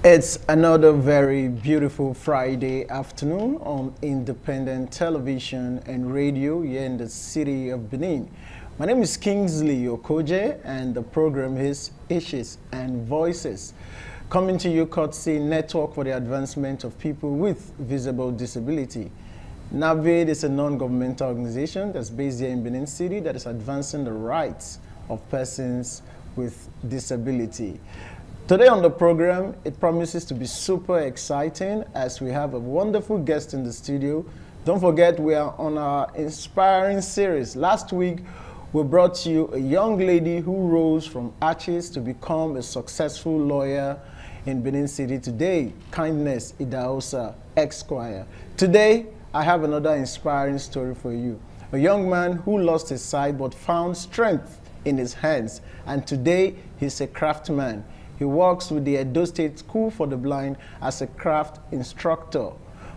It's another very beautiful Friday afternoon on independent television and radio here in the city of Benin. My name is Kingsley Okoje and the program is Issues and Voices. Coming to you courtesy Network for the Advancement of People with Visible Disability. NAVID is a non-governmental organization that's based here in Benin City that is advancing the rights of persons with disability. Today on the program, it promises to be super exciting as we have a wonderful guest in the studio. Don't forget, we are on our inspiring series. Last week, we brought you a young lady who rose from arches to become a successful lawyer in Benin City. Today, Kindness Idahosa, Esquire. Today, I have another inspiring story for you. A young man who lost his sight but found strength in his hands, and today he's a craftsman. He works with the Edo State School for the Blind as a craft instructor.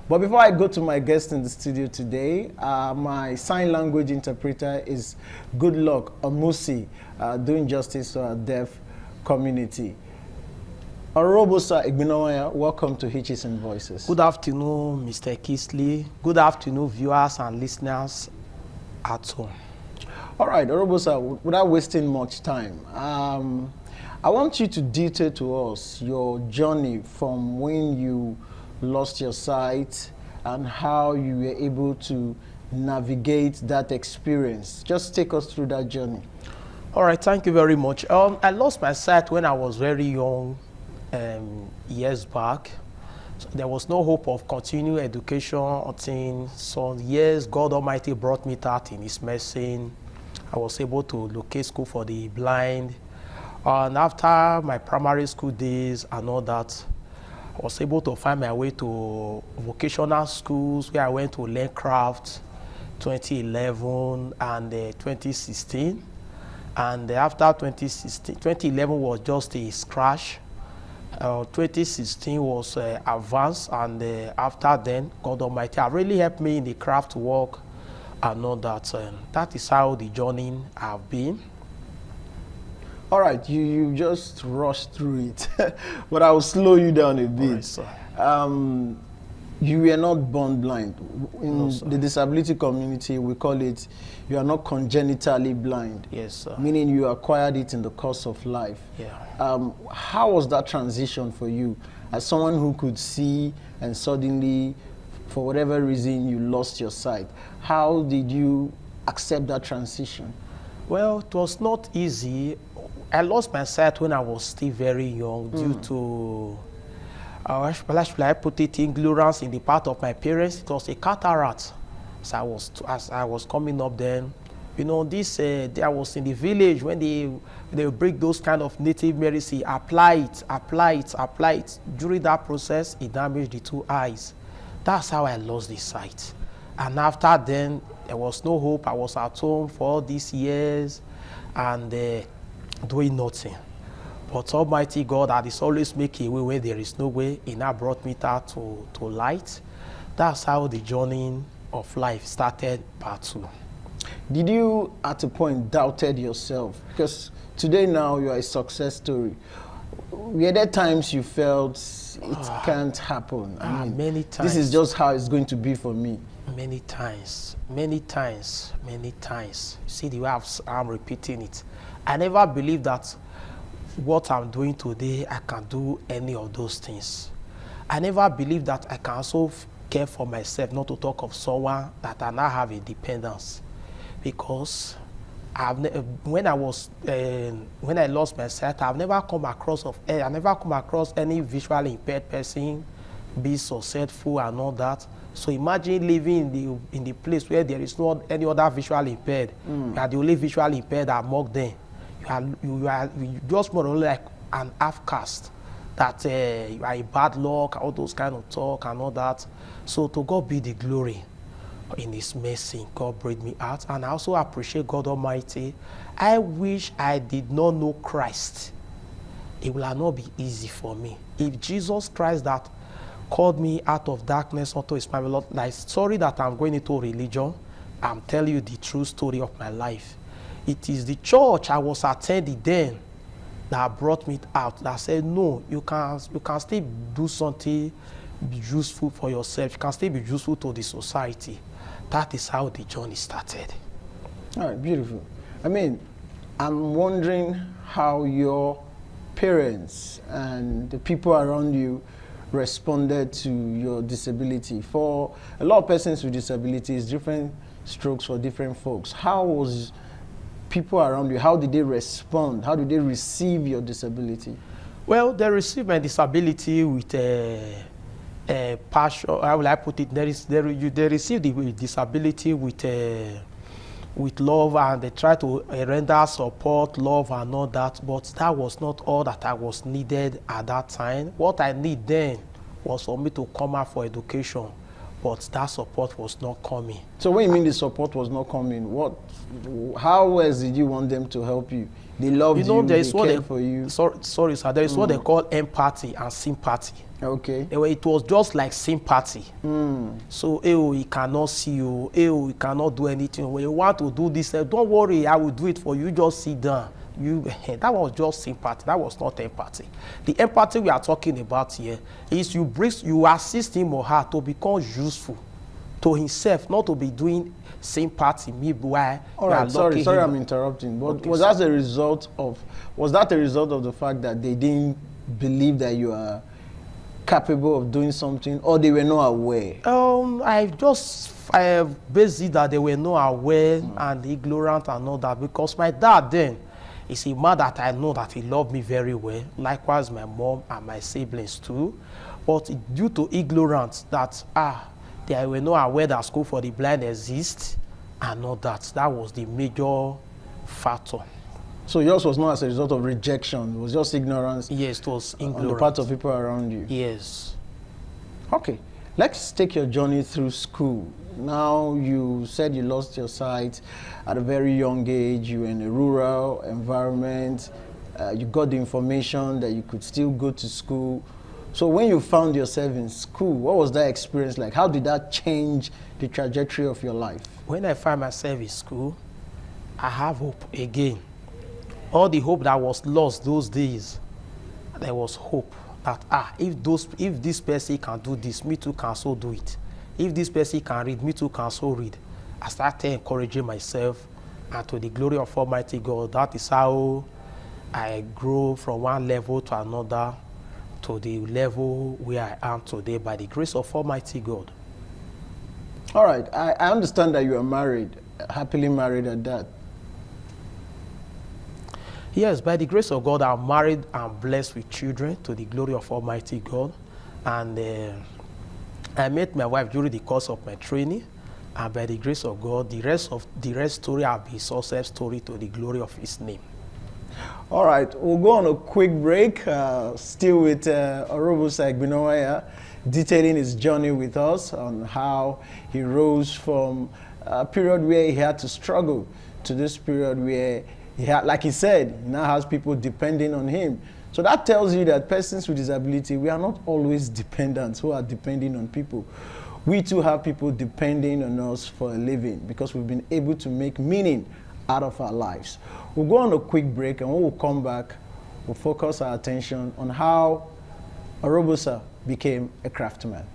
But before I go to my guest in the studio today, my sign language interpreter is Goodluck Omusi, doing justice to our deaf community. Orobosa Igbinowaya, welcome to Hitches and Voices. Good afternoon, Mr. Kingsley. Good afternoon, viewers and listeners at home. All right, Orobosa, without wasting much time, I want you to detail to us your journey from when you lost your sight and how you were able to navigate that experience. Just take us through that journey. All right, thank you very much. I lost my sight when I was very young, years back. So there was no hope of continuing education until some years God Almighty brought me that in His mercy. I was able to locate school for the blind. And after my primary school days and all that, I was able to find my way to vocational schools where I went to learn craft 2011 and 2016. And after 2016, 2011 was just a scratch. 2016 was advanced, and after then, God Almighty have really helped me in the craft work and all that. That is how the journey have been. All right, you just rushed through it, but I will slow you down a bit. Right, You were not born blind. In No, sir. the disability community, we call it, you are not congenitally blind. Yes, sir. Meaning you acquired it in the course of life. Yeah. How was that transition for you? As someone who could see and suddenly, for whatever reason, you lost your sight. How did you accept that transition? Well, it was not easy. I lost my sight when I was still very young due to, how should I put it, ignorance in the part of my parents. It was a cataract. So as I was coming up then, you know, I was in the village when they break those kind of native medicine, apply it. During that process, it damaged the two eyes. That's how I lost the sight. And after then, there was no hope. I was at home for all these years and doing nothing. But Almighty God that is always making a way where there is no way, He now brought me out to light. That's how the journey of life started, part 2. Did you, at a point, doubted yourself? Because today now you are a success story. Were there times you felt it can't happen? I mean, many times. This is just how it's going to be for me. Many times. See the way I'm repeating it. I never believed that what I'm doing today, I can do any of those things. I never believed that I can also care for myself, not to talk of someone that I now have a dependence. Because when I lost my sight, I never come across any visually impaired person be successful and all that. So imagine living in the place where there is not any other visually impaired. You are the only visually impaired among them. You are just more or less like an half caste. That you are a bad luck, all those kind of talk and all that. So to God be the glory. In His mercy, God brought me out. And I also appreciate God Almighty. I wish I did not know Christ. It will not be easy for me. If Jesus Christ that called me out of darkness unto His marvelous light, sorry that I'm going into religion, I'm telling you the true story of my life. It is the church I was attending then that brought me out, that said, no, you can still do something useful for yourself. You can still be useful to the society. That is how the journey started. All right, beautiful. I mean, I'm wondering how your parents and the people around you responded to your disability. For a lot of persons with disabilities, different strokes for different folks. How was people around you, how did they respond? How did they receive your disability? Well, they received my disability with a partial, how will I put it? They received the disability with love, and they try to render support, love, and all that. But that was not all that I was needed at that time. What I need then was for me to come out for education, but that support was not coming. So when you mean the support was not coming, how else did you want them to help you? They loved you, they cared for you. Sorry, sir. There is what they call empathy and sympathy. Okay. It was just like sympathy. So, he cannot see you. He cannot do anything. When you want to do this, don't worry, I will do it for you. Just sit down. That was just sympathy. That was not empathy. The empathy we are talking about here is you assist him or her to become useful to himself, not to be doing sympathy. All right, sorry, I'm interrupting. But okay, was that a result of the fact that they didn't believe that you are capable of doing something, or they were not aware? I based it that they were not aware and ignorant and all that, because my dad then is a man that I know that he loved me very well, likewise my mom and my siblings too. But due to ignorance that they were not aware that school for the blind exists and all that, that was the major factor. So yours was not as a result of rejection, it was just ignorance? Yes, it was ignorance. On the part of people around you? Yes. Okay, let's take your journey through school. Now, you said you lost your sight at a very young age, you were in a rural environment, you got the information that you could still go to school. So when you found yourself in school, what was that experience like? How did that change the trajectory of your life? When I find myself in school, I have hope again. All the hope that was lost those days, there was hope. that if this person can do this, me too can also do it. If this person can read, me too can also read. I started encouraging myself, and to the glory of Almighty God, that is how I grow from one level to another to the level where I am today by the grace of Almighty God. All right, I understand that you are married, happily married at that. Yes, by the grace of God, I'm married and blessed with children to the glory of Almighty God. And I met my wife during the course of my training. And by the grace of God, the rest story will be success story to the glory of His name. All right, we'll go on a quick break, still with Orobusa Egbinowaya, detailing his journey with us on how he rose from a period where he had to struggle to this period where he had, like he said, he now has people depending on him. So that tells you that persons with disability, we are not always dependents who are depending on people. We too have people depending on us for a living because we've been able to make meaning out of our lives. We'll go on a quick break, and when we'll come back, we'll focus our attention on how Orobusa became a craftsman.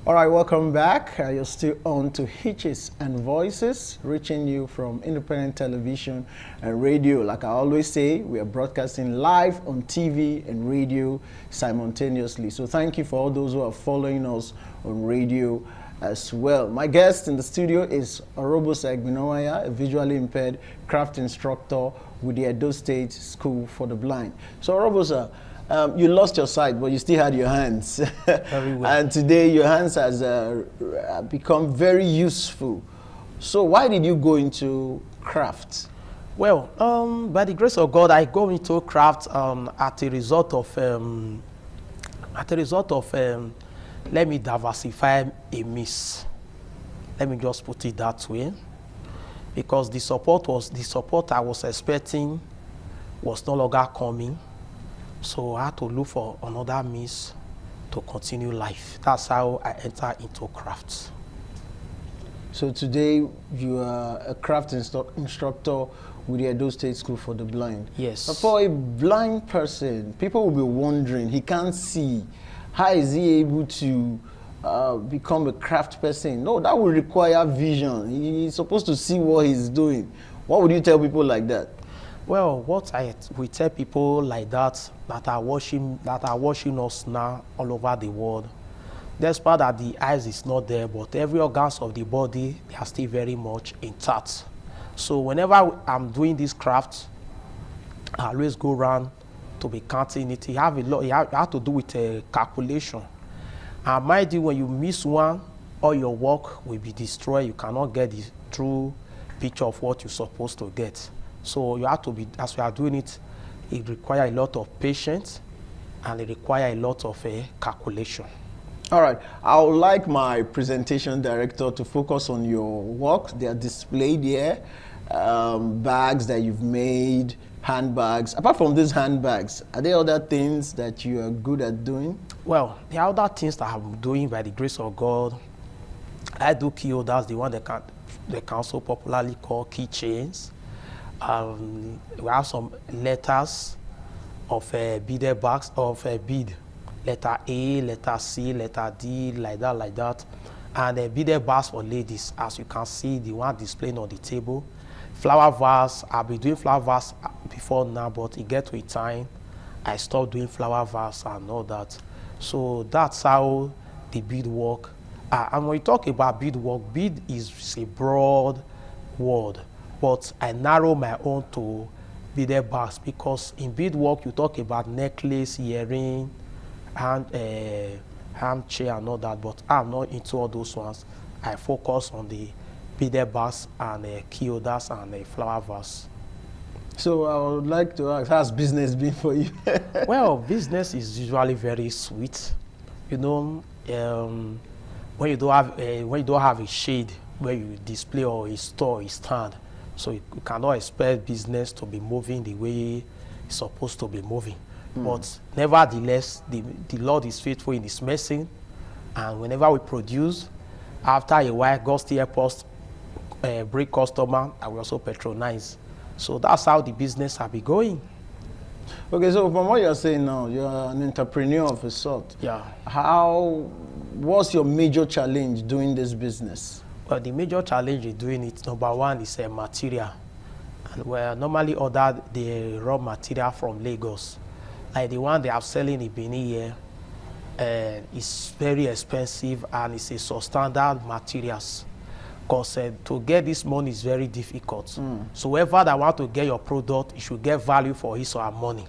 All right, welcome back. You're still on to Hitches and Voices, reaching you from independent television and radio. Like I always say, we are broadcasting live on TV and radio simultaneously. So thank you for all those who are following us on radio as well. My guest in the studio is Orobusa Egbinowaya, a visually impaired craft instructor with the Edo State School for the Blind. So Orobusa, you lost your sight, but you still had your hands. Very well. And today your hands has become very useful. So why did you go into craft? Well, by the grace of God, I go into craft at a result of let me diversify a miss. Let me just put it that way, because the support I was expecting was no longer coming. So I had to look for another means to continue life. That's how I entered into crafts. So today you are a craft instructor with the Edo State School for the Blind. Yes. But for a blind person, people will be wondering, he can't see. How is he able to become a craft person? No, that will require vision. He's supposed to see what he's doing. What would you tell people like that? Well, what we tell people like that are watching us now all over the world, despite that the eyes is not there, but every organs of the body, they are still very much intact. So whenever I'm doing this craft, I always go around to be counting it. You have to do with a calculation. And mind you, when you miss one, all your work will be destroyed. You cannot get the true picture of what you're supposed to get. So you have to be, as we are doing it, it requires a lot of patience and it requires a lot of calculation. All right, I would like my presentation director to focus on your work. They are displayed here, bags that you've made, handbags. Apart from these handbags, are there other things that you are good at doing? Well, the other things that I'm doing by the grace of God, I do key holders, the one they can also popularly call keychains. We have some letters of beaded bags of bead, letter A, letter C, letter D, like that. And beaded bags for ladies, as you can see, the one displayed on the table. Flower vase, I've been doing flower vase before now, but it get to a time I stopped doing flower vase and all that. So that's how the bead work. And when we talk about bead work, bead is a broad word. But I narrow my own to beaded bags because in beadwork you talk about necklace, earring, hand chair and all that. But I'm not into all those ones. I focus on the beaded bags and key holders and flower vase. So I would like to ask, how's business been for you? Well, business is usually very sweet. You know, when you don't have a shade where you display or a store, a stand. So you cannot expect business to be moving the way it's supposed to be moving. But nevertheless, the Lord is faithful in his mercy. And whenever we produce, after a while, God still helps us bring customer, and we also patronize. So that's how the business has been going. Okay, so from what you're saying now, you're an entrepreneur of a sort. Yeah. What's your major challenge doing this business? Well, the major challenge in doing it, number one, is material. And we normally order the raw material from Lagos. Like the one they are selling in Benin here, is very expensive and it's a substandard materials. Because to get this money is very difficult. So whoever that want to get your product, you should get value for his or her money.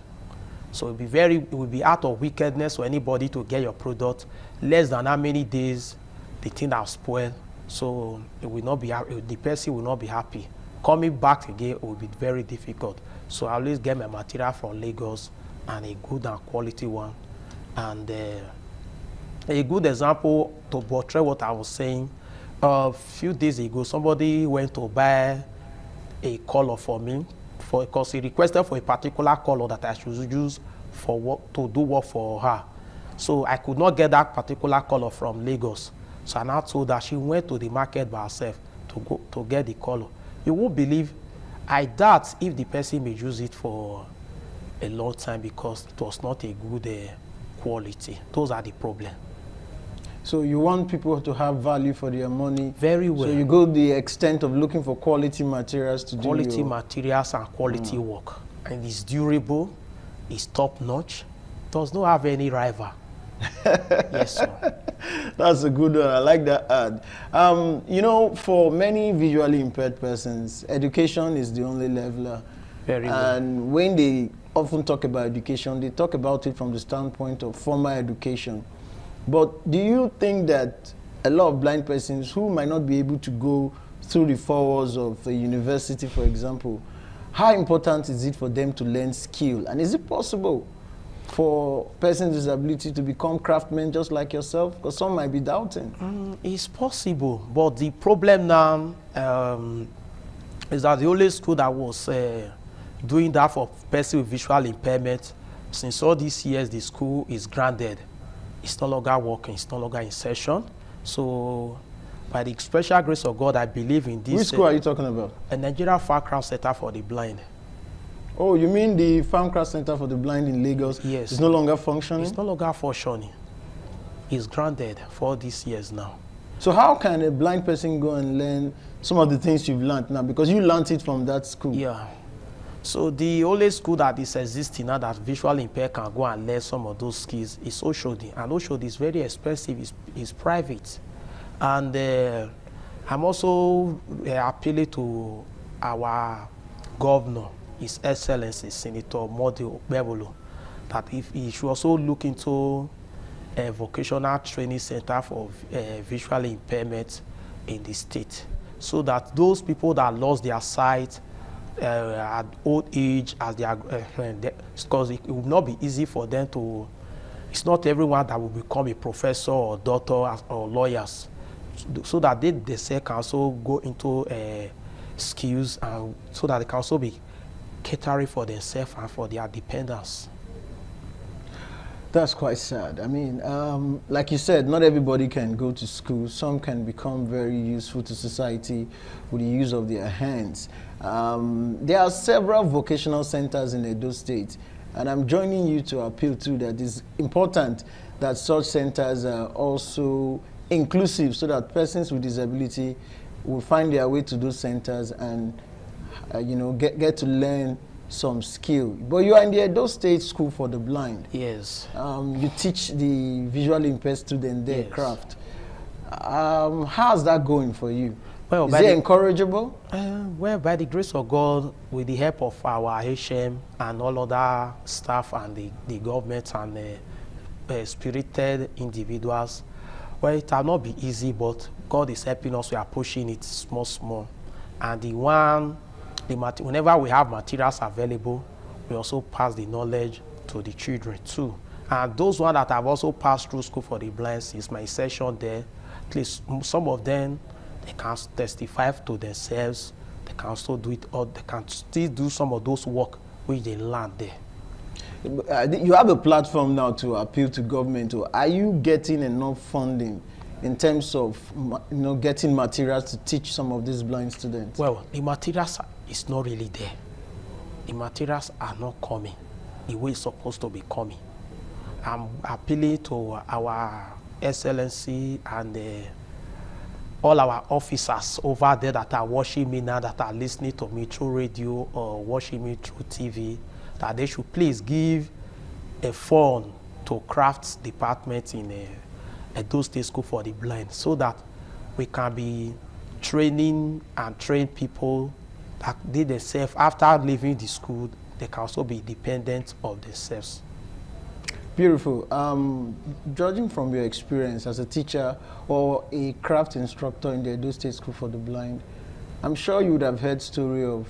So it will be out of wickedness for anybody to get your product. Less than how many days the thing has spoiled. So it will not be, the person will not be happy. Coming back again will be very difficult. So I always get my material from Lagos, and a good and quality one. And a good example to portray what I was saying, a few days ago, somebody went to buy a color for me because he requested for a particular color that I should use for work, to do work for her. So I could not get that particular color from Lagos. So I now told her she went to the market by herself to get the color. You won't believe, I doubt if the person may use it for a long time because it was not a good quality. Those are the problem. So you want people to have value for their money. Very well. So you go the extent of looking for quality materials to quality materials and quality work. And it's durable, it's top notch, does not have any rival. Yes, sir. That's a good one. I like that ad. You know, for many visually impaired persons, education is the only leveler. Very well. And when they often talk about education, they talk about it from the standpoint of formal education. But do you think that a lot of blind persons who might not be able to go through the 4 walls of a university, for example, how important is it for them to learn skill? And is it possible for persons with disability to become craftsmen just like yourself? Because some might be doubting. It's possible, but the problem now is that the only school that was doing that for persons with visual impairment, since all these years, the school is grounded. It's no longer working, it's no longer in session. So, by the special grace of God, I believe in this. Which school are you talking about? A Nigeria Farmcraft Center for the Blind. Oh, you mean the Farmcraft Center for the Blind in Lagos? Yes. It's no longer functioning? It's no longer functioning. It's grounded for these years now. So how can a blind person go and learn some of the things you've learned now? Because you learned it from that school. Yeah. So the only school that is existing now that visually impaired can go and learn some of those skills is Oshodi. And Oshodi is very expensive, it's private. And I'm also appealing to our governor, His Excellency, Senator Modi Bebolo, that if he should also look into a vocational training center for visually impairment in the state, so that those people that lost their sight at old age, as they are, because it will not be easy for them to, it's not everyone that will become a professor or doctor or lawyers, so that they can also go into skills, and so that they can also be catering for themselves and for their dependents. That's quite sad. I mean, like you said, not everybody can go to school. Some can become very useful to society with the use of their hands. There are several vocational centers in Edo State, and I'm joining you to appeal to that it's important that such centers are also inclusive, so that persons with disability will find their way to those centers and you know, get to learn some skill. But you are in the Edo State School for the Blind. Yes. You teach the visually impaired student their Yes. craft. How's that going for you? Well, Is it encourageable? Well, by the grace of God, with the help of our HM and all other staff and the government and spirited individuals, well, it will not be easy, but God is helping us. We are pushing it small. And whenever we have materials available, we also pass the knowledge to the children too. And those ones that have also passed through School for the Blind since my session there, at least some of them, they can testify to themselves. They can also do it, or they can still do some of those work which they learned there. You have a platform now to appeal to government. Or are you getting enough funding in terms of getting materials to teach some of these blind students? Well, the materials is not really there. The materials are not coming the way it's supposed to be coming. I'm appealing to our Excellency and all our officers over there that are watching me now, that are listening to me through radio or watching me through TV, that they should please give a fund to crafts department in Edo State School for the Blind, so that we can be training and train people that they themselves, after leaving the school, they can also be dependent of themselves. Beautiful. Judging from your experience as a teacher or a craft instructor in the Edo State School for the Blind, I'm sure you would have heard story of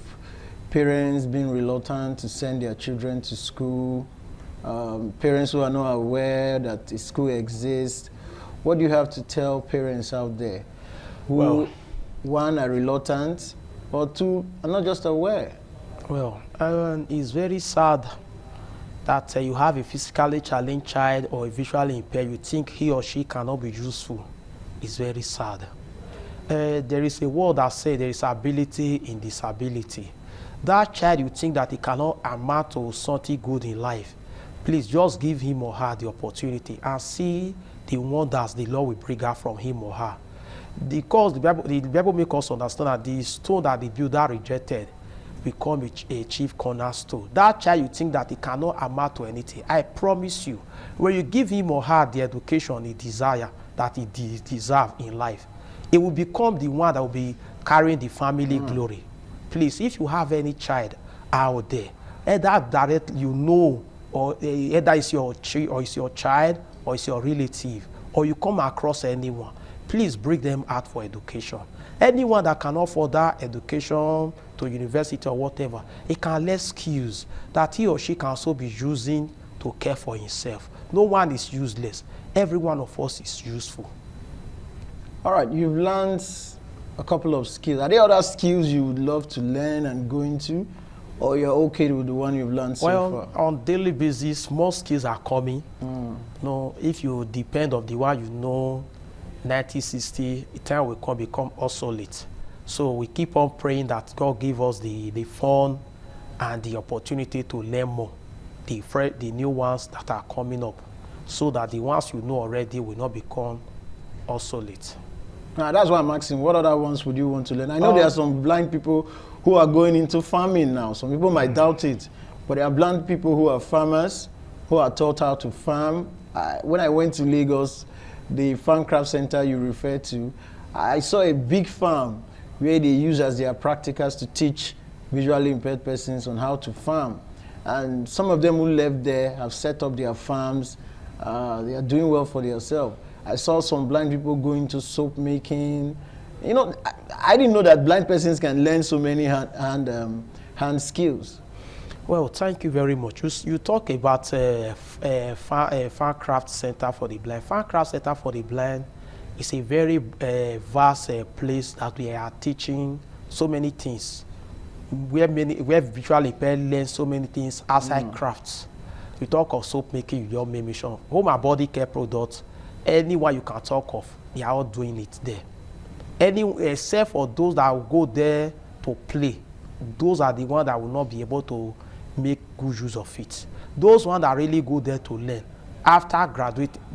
parents being reluctant to send their children to school, parents who are not aware that the school exists. What do you have to tell parents out there who, one, are reluctant, or two, are not just aware? Well, it's very sad that you have a physically challenged child or a visually impaired, you think he or she cannot be useful. It's very sad. There is a word that says there is ability in disability. That child, you think that he cannot amount to something good in life, please just give him or her the opportunity and see the wonders the Lord will bring out from him or her. Because the Bible makes us understand that the stone that the builder rejected become a chief cornerstone. That child, you think that he cannot amount to anything. I promise you, when you give him or her the education he desire, that he deserves in life, it will become the one that will be carrying the family glory. Please, if you have any child out there, either directly or either it's your child or it's your relative, or you come across anyone, please bring them out for education. Anyone that can afford that education to university or whatever, he can learn skills that he or she can also be using to care for himself. No one is useless. Every one of us is useful. All right, you've learned a couple of skills. Are there other skills you would love to learn and go into, or you're okay with the one you've learned so far? Well, on daily basis, more skills are coming. If you depend on the one 1960, the time will become obsolete. So we keep on praying that God give us the fun and the opportunity to learn more, the new ones that are coming up, so that the ones you know already will not become obsolete. Now, that's why I'm asking, what other ones would you want to learn? I know there are some blind people who are going into farming now. Some people might doubt it, but there are blind people who are farmers, who are taught how to farm. When I went to Lagos, the Farm Craft Center you referred to, I saw a big farm where they use as their practicals to teach visually impaired persons on how to farm. And some of them who left there have set up their farms. They are doing well for themselves. I saw some blind people go into soap making. I didn't know that blind persons can learn so many hand skills. Well, thank you very much. You talk about Farm Craft Center for the Blind. Farm Craft Center for the Blind is a very vast place that we are teaching so many things, where visually impaired learn so many things outside crafts. We talk of soap making, your mention, home and body care products, anyone you can talk of, they are all doing it there. Except for those that will go there to play, those are the ones that will not be able to make good use of it. Those ones that really go there to learn, after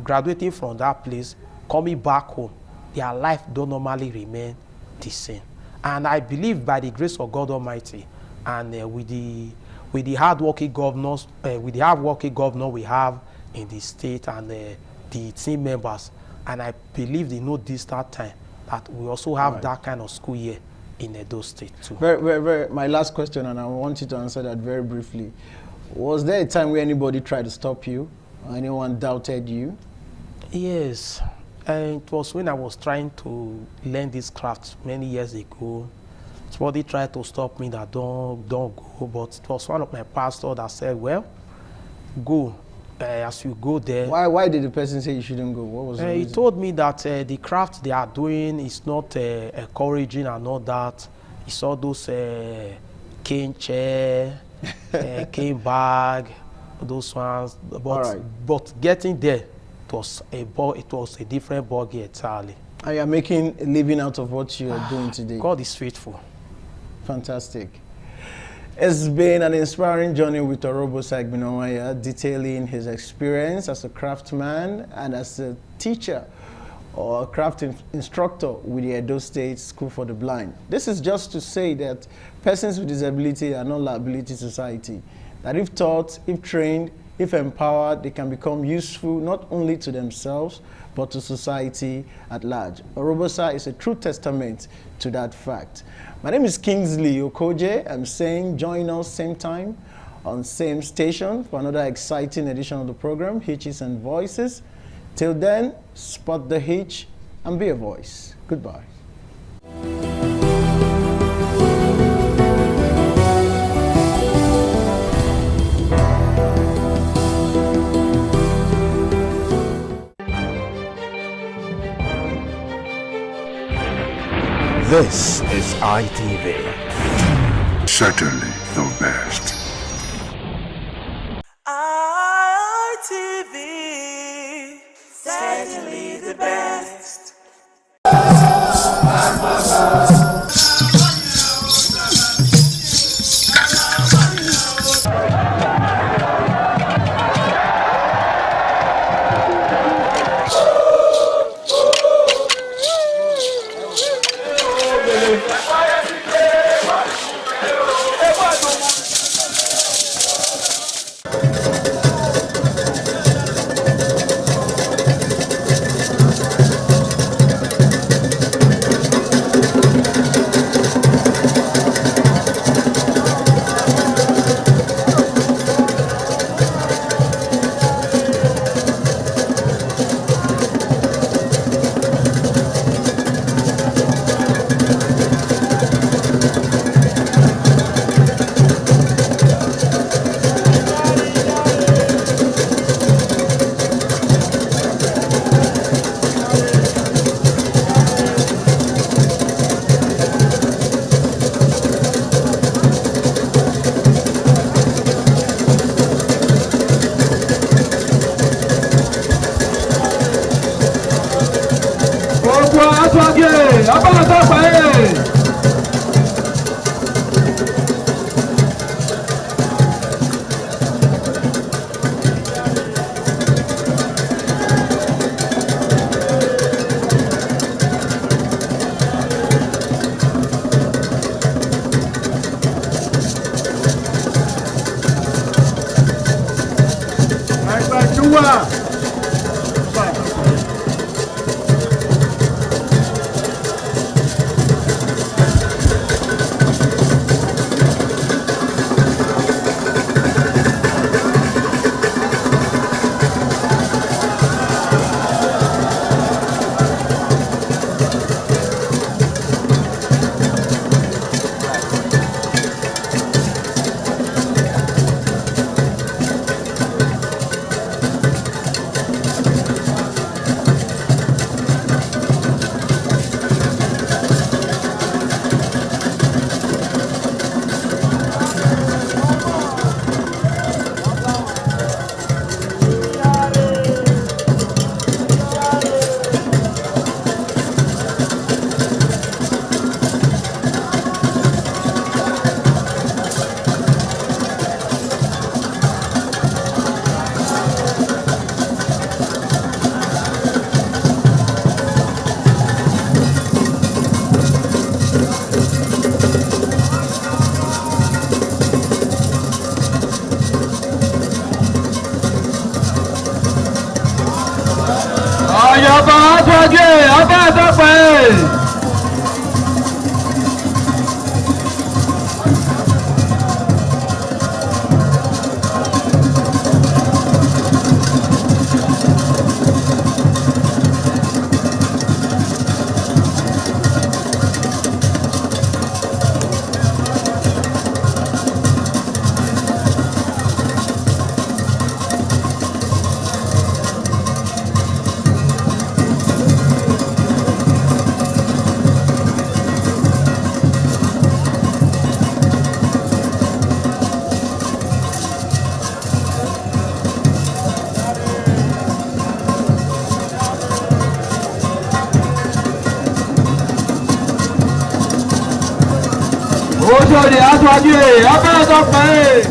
graduating from that place, coming back home, their life don't normally remain the same. And I believe by the grace of God Almighty, and with the hardworking governors, with the hardworking governor we have in the state and the team members, and I believe in no distant time that we also have that kind of school year in Edo State too. My last question, and I want you to answer that very briefly. Was there a time where anybody tried to stop you? Or anyone doubted you? Yes. And it was when I was trying to learn this craft many years ago. Somebody tried to stop me that don't go, but it was one of my pastors that said, well, go. As you go there. Why did the person say you shouldn't go? What was the reason? He told me that the craft they are doing is not encouraging and all that. It's all those cane chair, cane bag, those ones. But right. but getting there, it was a different ballgame entirely. And you are making a living out of what you are doing today. God is faithful. Fantastic. It's been an inspiring journey with Orobosa Igbinowaya, detailing his experience as a craftsman and as a teacher or a craft instructor with the Edo State School for the Blind. This is just to say that persons with disability are not liability to society. That if taught, if trained, if empowered, they can become useful not only to themselves, but to society at large. Orobosa is a true testament to that fact. My name is Kingsley Okoje. I'm saying join us same time on same station for another exciting edition of the program, Hitches and Voices. Till then, spot the hitch and be a voice. Goodbye. This is ITV. Certainly the best. ITV. Certainly the best. Sóde aṣáájú ẹ̀ abẹ́rẹ́ tó pẹ́ ẹ̀.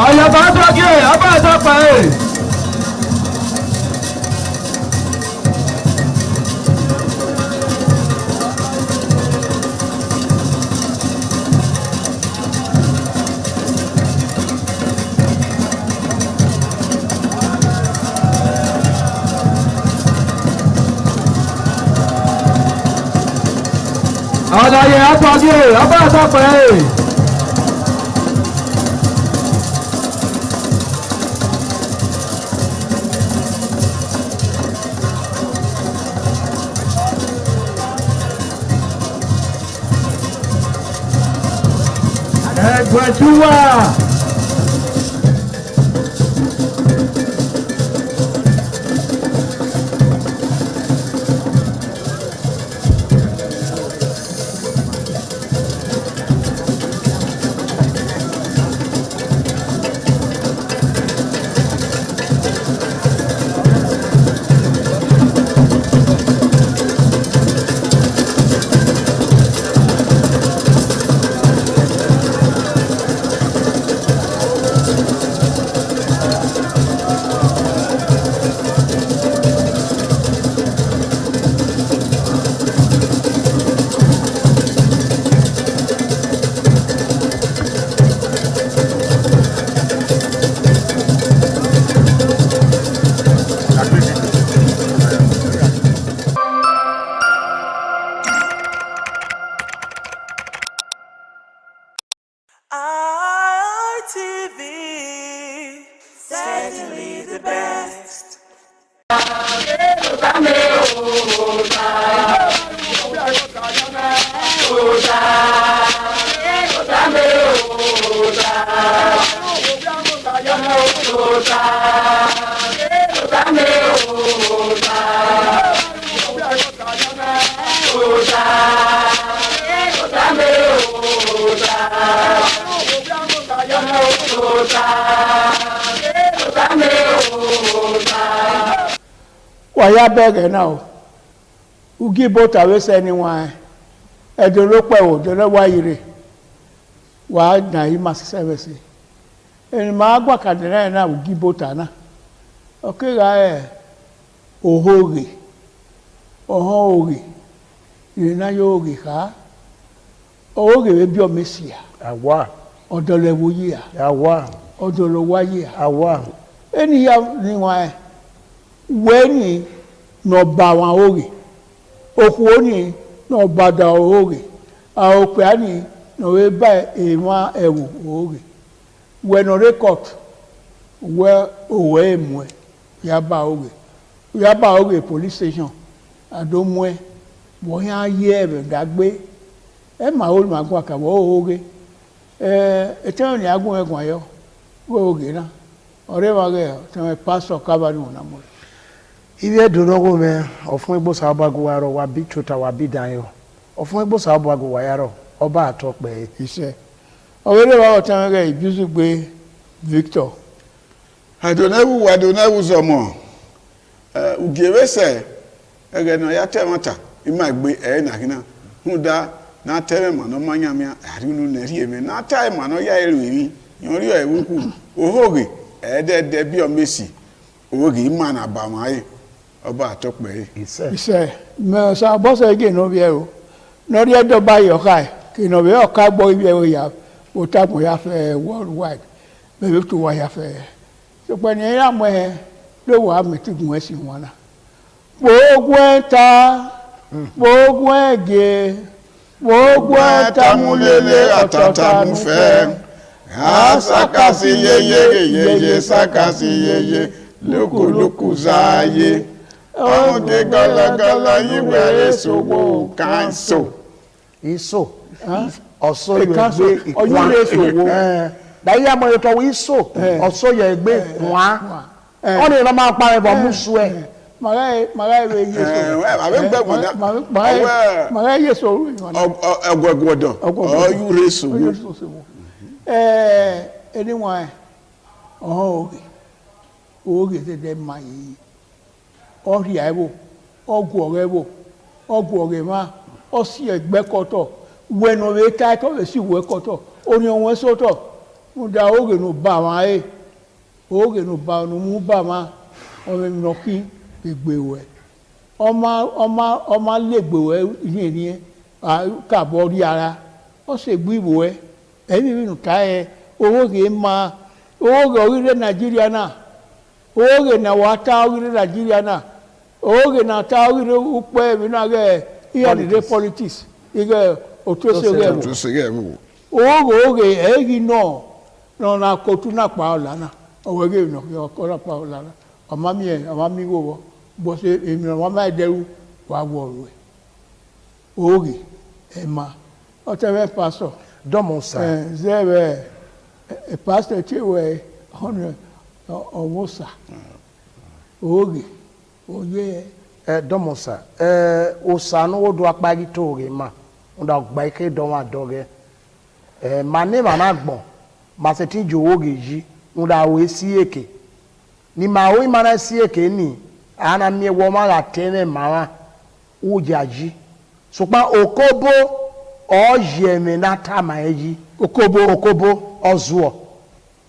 Àyàbá sọ́kè abá sọ́pà ẹ̀. Àdàyè àtọ́jú abá sọ́pà ẹ̀. Ẹgbẹ̀túwà. ITV, certainly the best. Waya bẹ́ẹ̀gẹ̀ náà o ugi bóta wẹ́sẹ̀ ni wọ́n ẹ̀dùn ló pẹ̀ wò dọ́lọ́ wáyé wà á nà yí máa ṣiṣẹ́ wẹ́sẹ̀ ẹni máa gbà kàdé náà ugi bóta náà ọ̀kẹ́ra ẹ̀ òhóòrè ọ̀hán òrè ìrìnà yóò rè ká òhóòrè wẹ́ bí ọmọ èsì à ọ̀dọ̀lẹ̀wò yìí à ọ̀dọ̀lẹ̀wò yìí à ẹni yá ni wọ́n ẹ̀ wẹ́ni n'ọba àwọn orí okwu ní n'ọba da orí àwòpẹ́ ní n'ọ̀wé bá èèwọ̀n ẹ̀wù orí wẹ́nà rékọ̀t wẹ́ òwò èmù ẹ̀ yaba orí police station àdómú ẹ̀ wọ́n yá yé ẹ̀rẹ̀ dàgbé ẹ̀ máa ó máa gún àkàwọ́ orí ẹ̀tẹ́wọ̀n ní agún ẹ̀gùn ayọ́ wẹ́ orí náà ọ̀rẹ́ wa rẹ̀ tẹ̀wọ̀n pásọ̀ kábàánù ọ̀nà mọ́ Iwe donogo me ofun igbo sabago waro wa bi chota wa bi dan yo ofun igbo sabago wa yaro oba atope ise owele wa otan re ibizu gbe Victor adonewu zomo ugewese ege no ya temata ima gbe na hina huda na teme ma no manya me arinu na ri eme na time ma no ya eriri yori o ewuku ohoge de bi o mesi owoge ima na ba mai ọba àtọ́pẹ́ iṣẹ́ mẹ́ọ̀sá bọ́sẹ̀ igi ìnàbí ẹ̀rọ lórí ẹ̀dọ́gba ìyọ̀ká ẹ̀ kí ìnàbí ọ̀ká gbọ́ ibi ẹ̀rọ ìyá òtàkùn ya fẹ́ worldwide bẹ̀rẹ̀ tó wà ya fẹ́ ṣùgbọ́n ní ẹ̀yà mọ́ ẹ̀ ló wà á mẹ́tì gùn ẹ̀ sí wọn náà gbogbo ẹ̀ ta gbogbo ẹ̀ gé gbogbo ẹ̀ ta múlẹ̀lẹ̀ ọ̀tọ̀ọ̀tà mú fẹ́ sákàsí yeye sákàsí yeye lókòlókò záyé ọmọdé gọlọgọlọ yíwẹ èso wo kánṣó. Iso ọ̀sọ́ yẹ gbé ọyún lè sòwò dáyé àmọ́ yẹ tọ́wọ́ ìsò ọ̀sọ́ yẹ gbé kùn ọ ní ìlànà máa parẹ́ bọ̀ mú sùn ẹ̀. màgá ìwé yé so màgá yé so ọgbọgbọdọ ọyún rẹ sòwò. ẹni wọn ọ̀hún ògè tẹ̀tẹ̀ máa yìí ọ̀rì àìwò ọ̀gù ọ̀rẹ́ wò ọ̀gù ọ̀rẹ́ máa ọ̀sì ẹ̀gbẹ́ kọ̀tọ̀ wẹ̀nù rẹ̀ táìtọ̀ rẹ̀ sì wẹ̀ kọ̀tọ̀ oní ọ̀wọ́n sọ̀tọ̀ mo da ògè nù bá wọn ayé ògè nù bá wọn mú bá wọn ọmọ mi nọ kí gbègbè wẹ̀ ọmọ lè gbè wẹ̀ ìyẹn ní kàbọ̀ rí ara ọ̀sẹ̀ gbé ìwò ẹ̀ ẹ̀mí mi nù ká ẹ̀ ògè máa ògè orílẹ̀ Nàìjíríà náà ògè náà wà á ta orílẹ̀ Nàìjíríà náà ògè náà ta orílẹ̀ upẹ́ mi náà gẹ̀ ìyàdìdẹ́ politics ìgẹ̀ òtúnṣe ògè èyí náà na kótó náà pa ọ̀ lánàá ọ̀wọ́ ẹgbẹ́ ìnà ọkọ̀ náà pa ọ̀ lánàá ọmọ mi wò wọ́ bọ́ sí èmi náà wọ́n máa dẹ́rù wà wọ̀ ọ̀rọ̀ ẹ̀ ògè ẹ̀ máa ọ̀tẹ̀wẹ̀ pásọ̀ dọ́mọ̀sá zẹ́wẹ̀ pásọ̀ tí wẹ̀ ọ̀wọ́sà ògè òye dọ́mọ̀sá ọ̀sánú ó do apárí tó rè mà ń da ọgbà ike dánwò àdọ́rẹ́ mà ní màmá gbọ̀n mà sì ti jò ògè yìí ń da òwe sí èké ní mà òwe mà náà sí èké ní àná mi wọ́n má ra tẹ́lẹ̀ màmá ó jà yìí ṣùgbọ́n òkóbó ọ̀yẹ̀mẹ̀ náà tá mà ẹ́ yìí òkóbó ọ̀zùọ̀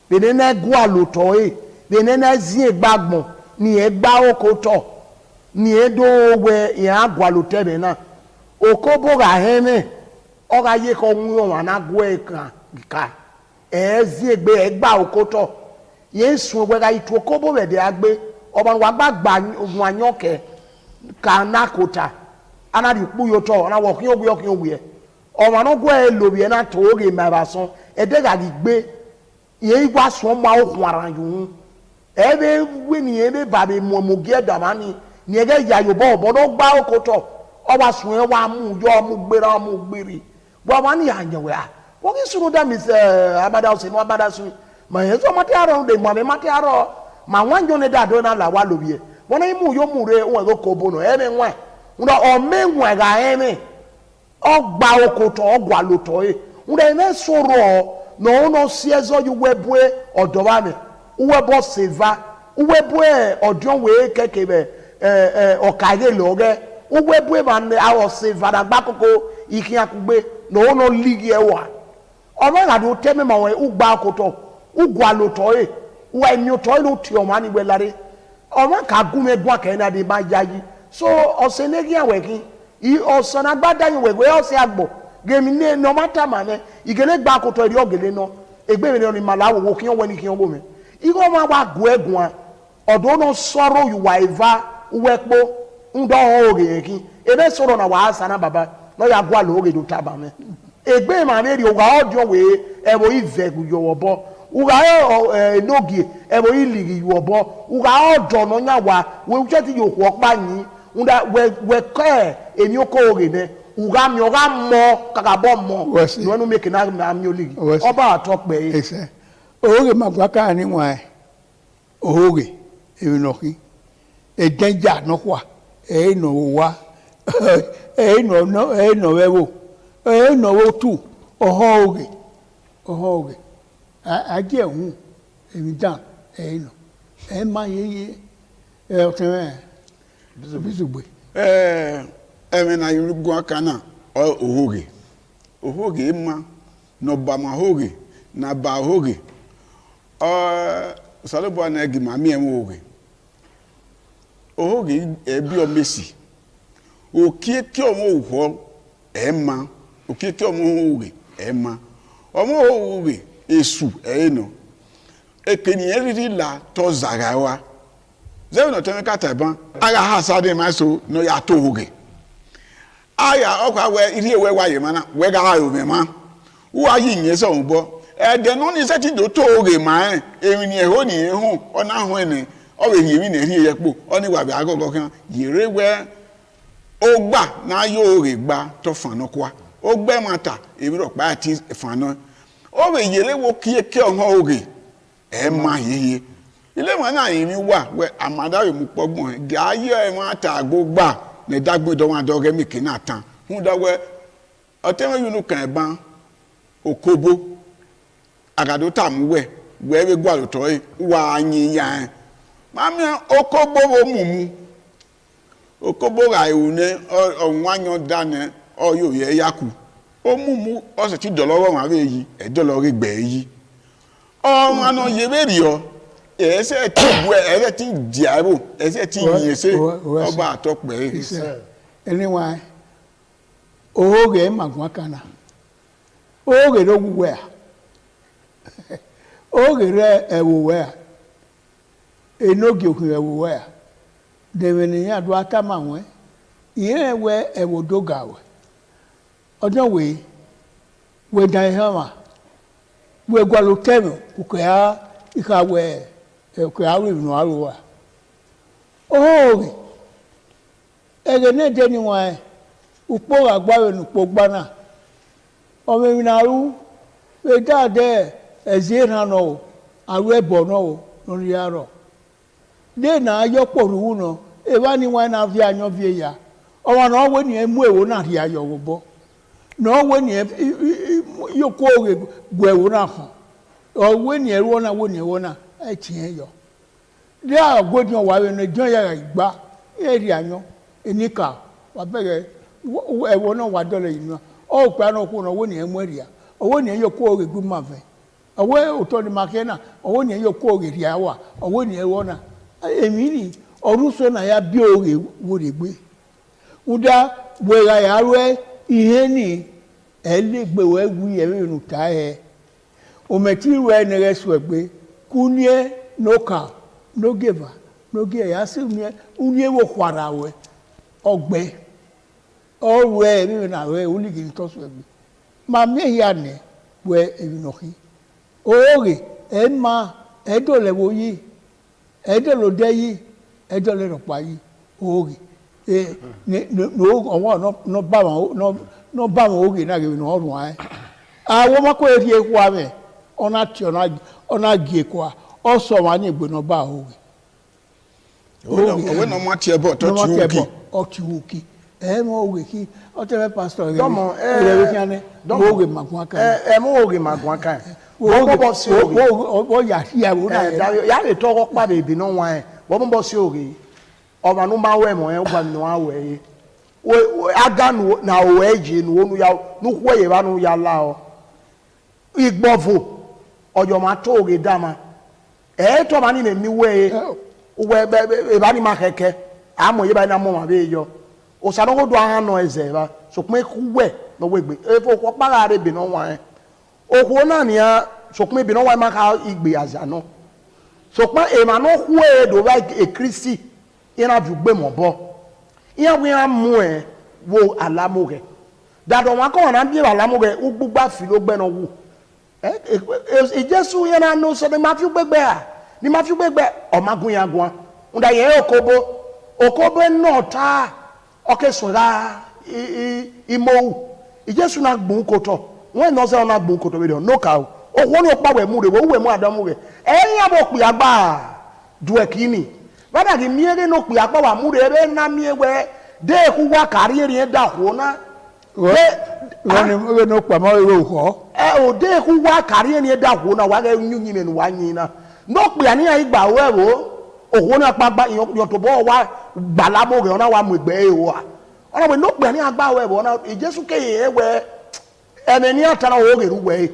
bẹ̀rẹ̀ náà gún àlòtọ̀ ẹ̀ bẹ̀rẹ̀ náà zí ẹgbàgbọ̀n ní ẹgbà òkótọ̀ ní ẹdó wẹ ìyẹn àgọ́ àlòtẹ̀ bẹ̀ náà òkóbó rà hẹ́mẹ̀ ọ̀rọ̀ ayé kọ́ ń yọ̀ wọn àgọ́ ẹ̀ kà ẹ̀ zí ẹgbẹ́ ẹgbà òkótọ̀ yẹn sùn ẹgbẹ́ra ìtú òkóbó rẹ̀ dẹ̀ agbé ọba wa gbàgbà ògùn àyànkẹ́ kà náà kóta anadi kpuyotɔ ɔna wɔ kí ɔkí ɔwúyɛ ɔmɔ anagɔ yɛ lobi yɛ n'atɔ oge mɛba sɔn ɛdɛ gagi gbé yɛ igba sɔn ma o kun ara yòó ɛbɛ wé ni yɛ bɛ ba bɛ mɔmɔgi ɛdama ni ni yɛ kɛ yayobɔ ɔbɔdɔ gba okotɔ ɔba sɔn yɛ wa mu yɔ ɔmu gbéra ɔmu gbéri bɔn ɔba ni yà nyɛwɛ a wɔn kì í sunu dɛ mi sɛ abada ɔsɛ ni abada sun mà yɛ sɔ mati arɔ de mɔ mi mati arɔ mà wọn nyɔ ne da do na la wa lobi yɛ wọn ni mu yɔ mu re wọn yɛ ko bono ɛbɛ ŋwɛ ŋdɔ ɔmɛŋwɛ ga ɛmɛ ɔgba okotɔ ɔgba lotɔ ye ŋdɔ ɛmɛ sɔrɔ na ɔnɔ siɛzɔ yi wɛbue ɔdɔba mɛ wɛbɔ seva wɛbue ɔdiɔnwe kɛkɛ bɛ ɔkayɛ lɔgɛ wɛbue ma ne awɔ seva na gba koko ikiakugbe na ɔnɔ ligi ɛwa ɔmɛ ŋadu tɛmɛ ma wɛ ugba okotɔ ugba lotɔ ye wɛ nyɔtɔ ye no tiɔ ma ni wɛ lari ɔmɛ kagume do akɛyɛ na de ma ya yi. So ọsẹ negi awẹkin i ọsẹ nagbada yin wẹgbẹ ọsẹ agbọ gẹmi ne nọmata ma mẹ ìgẹlẹ gba akotọ ẹdi ọgẹlẹ nọ egbe mi ni mala awowo kí wọn wẹ ni kí wọn bọ mẹ ikọ ma wa gu ẹgùn a ọdọ náà sọ̀rọ̀ ìwà ìva wẹkpọ ńdọ ọhún oge yẹn kí ebe sọ̀rọ̀ na wàá sanna baba náà yà gu àlọ oge tó taba mẹ egbe ma mi ri ọgá ọdọ wẹ ẹbọ ìvẹ yọwọ bọ ọgá ẹnọgì ẹbọ ìlìrì yọwọ bọ ọgá ọdọ náà yà wà wẹ ti yòókù ọpá yìí unda wekɛ emi oko oge ne uga mi oga mɔ kaka bɔ mɔ nuwɛnu mi kena mi oli ɔba atɔ kpɛ ye. ɛsɛ oge ma gba kaa ni ŋua oge emi nɔki edɛnja nɔkua eyi nɔ wa eyi nɔ wɛwo eyi nɔ wo tu ɔhɔ oge adi ɛhu emi dan eyi nɔ ɛma yeye ɛtɛmɛ. Ẹ̀mí na irúgbọ́n aka náà òhóge ma nọ̀bàmà hóge nàbà hóge sọlọ́bọ̀ náà ẹ̀gì màmí ẹ̀mú òhóge ẹ̀bí ọmẹ́sì òkè kí ọmọ òhọ́ ẹ̀ma òkè kí ọmọ hóge ẹ̀ma ọmọ hóge èsù ẹ̀yìn nọ èkènìyàn rírì là tọ́ zàrà wa. Zẹ́wọ̀n náà tẹ́wọ́n ká tẹ̀bọ́n aga ha sáde máa so ní ọ̀yà tó hoge aya ọkọ̀ awẹ ilé ìwé wáyé máa wẹ́ ká ayò mẹ́ máa wọ́n ayé ìyẹn sọ̀rọ̀ bọ́ ẹ̀dẹ̀ náà ní sẹ́tì tó tó hoge máa ẹ̀ èmi ni ẹ̀hó ni ẹ̀hún ọ̀nà àhún ẹ̀nẹ̀ ọ̀wẹ̀ èmi ni ẹ̀rí ẹ̀yẹ pò ọ̀nà ìwà bẹ̀ àgọ́gọ́ kan yèrè wẹ́ ó gbà náà yóò rè gba tó fànà kwa o gbe mata e bi ro pa ti fana o we yere wo kie ke ohun oge e ma yeye ile mo na yin mi wa we amada we mu pogbon ga ye e mata gbogba ne dagbe do wan do ge mi kina tan hu da we otewe yunu kan ban okobo agado tamuwe we gwa lo to wa yin yan mami okobo wo mumu okobo ra iune onwanyo dane oyo ye yaku o mumu o se ti dolowo wan re yi e dolori gbe yi o mano ye beri o e se ti bu e ti diabo e se ti yin se oba atope anyway oge magwa kana oge do gwe oge re ewuwe enogi okun ewuwe deveni ya do atama won ire we ewodoga we ojo we dan hama we gwalu temi ku ya ika we ku ya ri nu aruwa oge ege ne de ni wa upo agbare nu po gbana o me minaru we dade ezira no aru ebo no lori aro de na ayoporu no e ba ni wa na fi anyo fi ya o wa no we ni emu ewo na ri ayo wo bo no we ni yoko gwe ewo na ho o we ni ewo na wo ni ewo na e tin yo de agodi wa we no jon ya igba e ri anyo enika wa bere ewo na wa dole inu o pa na ku no wo ni emu ria owo ni yoko egu ma fe owo oto ni makena owo ni yoko ri awa owo ni ewo na emi ni oruso na ya bi oge wo re gbe uda wera ya re ihe ni elegbe we wu ye nu ta e o meti we ne resu egbe kunie noka no giver no ge ya si unie wo kwara we ogbe owe mi na we uligi to so egbe ma me ya ne we ebi no ki oge e ma edo le wo yi edo lo de yi edo le ro pa yi oge no owo no ba won no ba won oge na ge no orun ai awo ma ko eri eku ame ona ti ona gi eku a o so wa ni egbe no ba oge owe no ma ti ebo to ti uki o ti uki e mo oge ki o te pastor ge domo we ki ane oge magwa kan mo oge magwa kan wo bo si oge o ya ya wo na ya le to ko pa bebi no wan wo bo si oge ọba no ma we mo e gwa no awe we aga no na we ji no onu ya no kwo ye ba no ya la o igbovo ojo ma to oge dama e to ma ni me mi we e ba ni ma keke amo ye ba na mo ma be yo o sa no do han no eze ba so pé ku we no we gbe e fo ko para re bi no wan o ko na ni a so pé bi no wan ma ka igbe aza no so pé e ma no ku e do ba e Kristi ina jugbe mo bo iya we amu e wo alamoge dado wa ko na bi alamoge ugbugba fi lo gbe no wu e Jesu yana no so de ma fi gbegbe a ni ma fi gbegbe o magun ya gun unda ye okobo no ta o ke so ra imo Jesu na gbun koto won no se na gbun koto we no ka o wo ni o pa we mu re wo we mu adamu re eyin abo pi agba du ekini bada gi miere no pi apa wa mu re na miewe de ku wa kari eri da ho na we no pa ma we ho o de ku wa kari eri da ho na wa ga nyunyi me no wa yin na no pi ani ai gba we wo oho na pa gba yo to bo wa gbala mo re na wa mu egbe e wo ona we no pi ani agba we wo na Jesu ke ye we eneni atara o ge ru we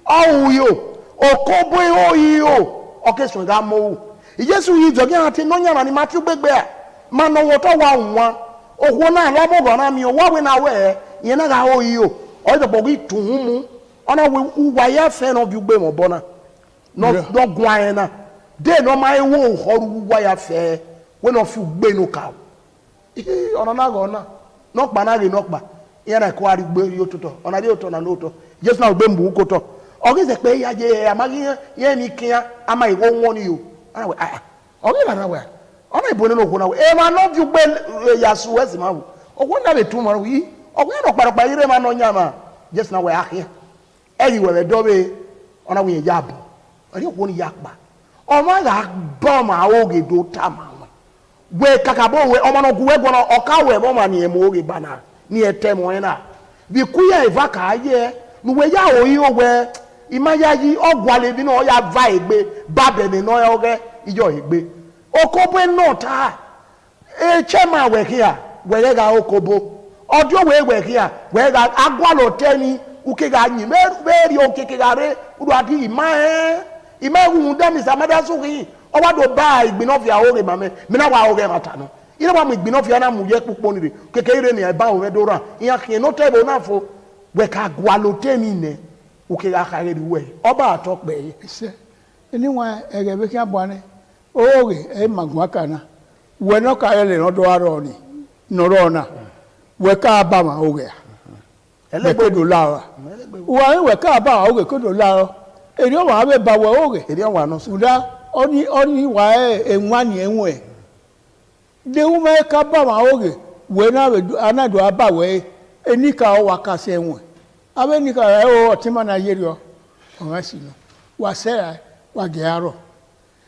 o yo okobo o yo o ke so ga mo Jesu yi jogi ati no nyara ni matu gbegbe a ma no wo to wa nwa oho na la mo go na mi o wa we na we yen na ga o yi o de bogi tuhun mu ona we wa ya fe no bi gbe mo bona no do gwan na de no ma ewo horu wa ya fe we no fi gbe no ka ona na go na no pa na re no pa yen na ko ari gbe yo toto ona de oto na no to Jesu na gbe mbu ko to o ge se pe ya je amagi yen mi kian ama iwo won ni o ana we oge na we ona ibo ni no ko na we e ma no ju gbe yasu we si ma wo owo na be tu mo wi ogwe no kparapa yire ma no nyama just na we ahia eyi we do be ona we yabo ari ko ni yakpa o ma ga ba ma oge do tama we kakabo we o ma no ku we go no oka we bo ma ni e mo oge bana ni etem won na bi ku ya eva ka ye nu we ya oyi o we imaya yi ogwale bi no ya va egbe babe ni no ya oge ijo egbe okobo no ta e chema we here we ga okobo odio we here we ga agwalo teni uke ga nyi meri okeke gare udu ati ima hu ndami samada suki o wa do ba igbinofia ore mame mi na wa ore mata no ire wa mu igbinofia na mu ye pupo ni keke ire ni e ba o do ran iya kin no tebo na fo we ka gwalo teni ne uke ga kare we oba atokpe se anyone egebe ki abwane oge e magwaka na we no ka ele no do aro ni no rona we ka ba ma oge ele do lawa wa we ka ba oge ko do lawa eri o wa be ba we oge eri wa no suda oni wa enwa ni enwe de u me ka ba ma oge we na we anado aba we enika o wa ka se enwe abe nika o tima na yeri o wa si no wa se wa ge aro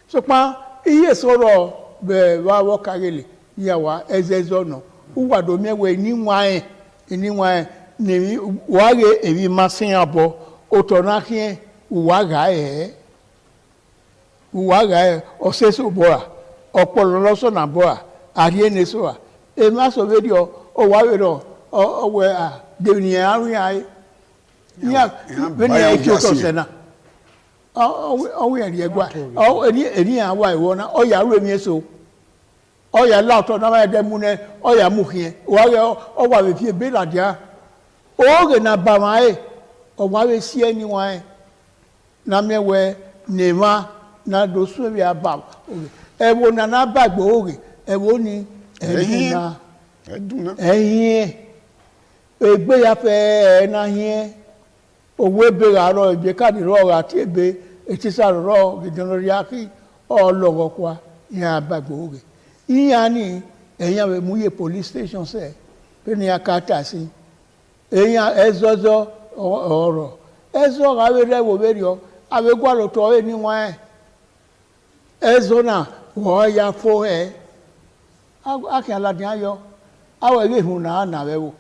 so pa iye soro be wa wo kagele ya wa ezezo no uwa do mewe ni nwan ni wa ge ebi masin abo otona kin uwa ga o se so bora opolo loso na bora ari ene so a e ma so video o wa we ro o we a de ni ari ai ya be ni e ki o so se na o we ri egwa o eni awa iwo na o ya ru emi eso o ya la to na ma de mu ne o ya mu hie o wa be fie be la dia o ge na ba ma e o wa we si eni wa na me we ne ma na do so bi aba e wo na ba gbo oge e wo ni eduna egbe ya fe na hie owe be aro ebe ka di ro ati ebe etisa ro gidon ri aki o logo kwa ya bagbo oge iya ni eyan we muye police station se pe ni akata si eyan ezozo oro ezo ga we rewo be rio awe gwa lo to e ni wa ezo na wo ya fo akin aladin ayo awe ge hu na we wo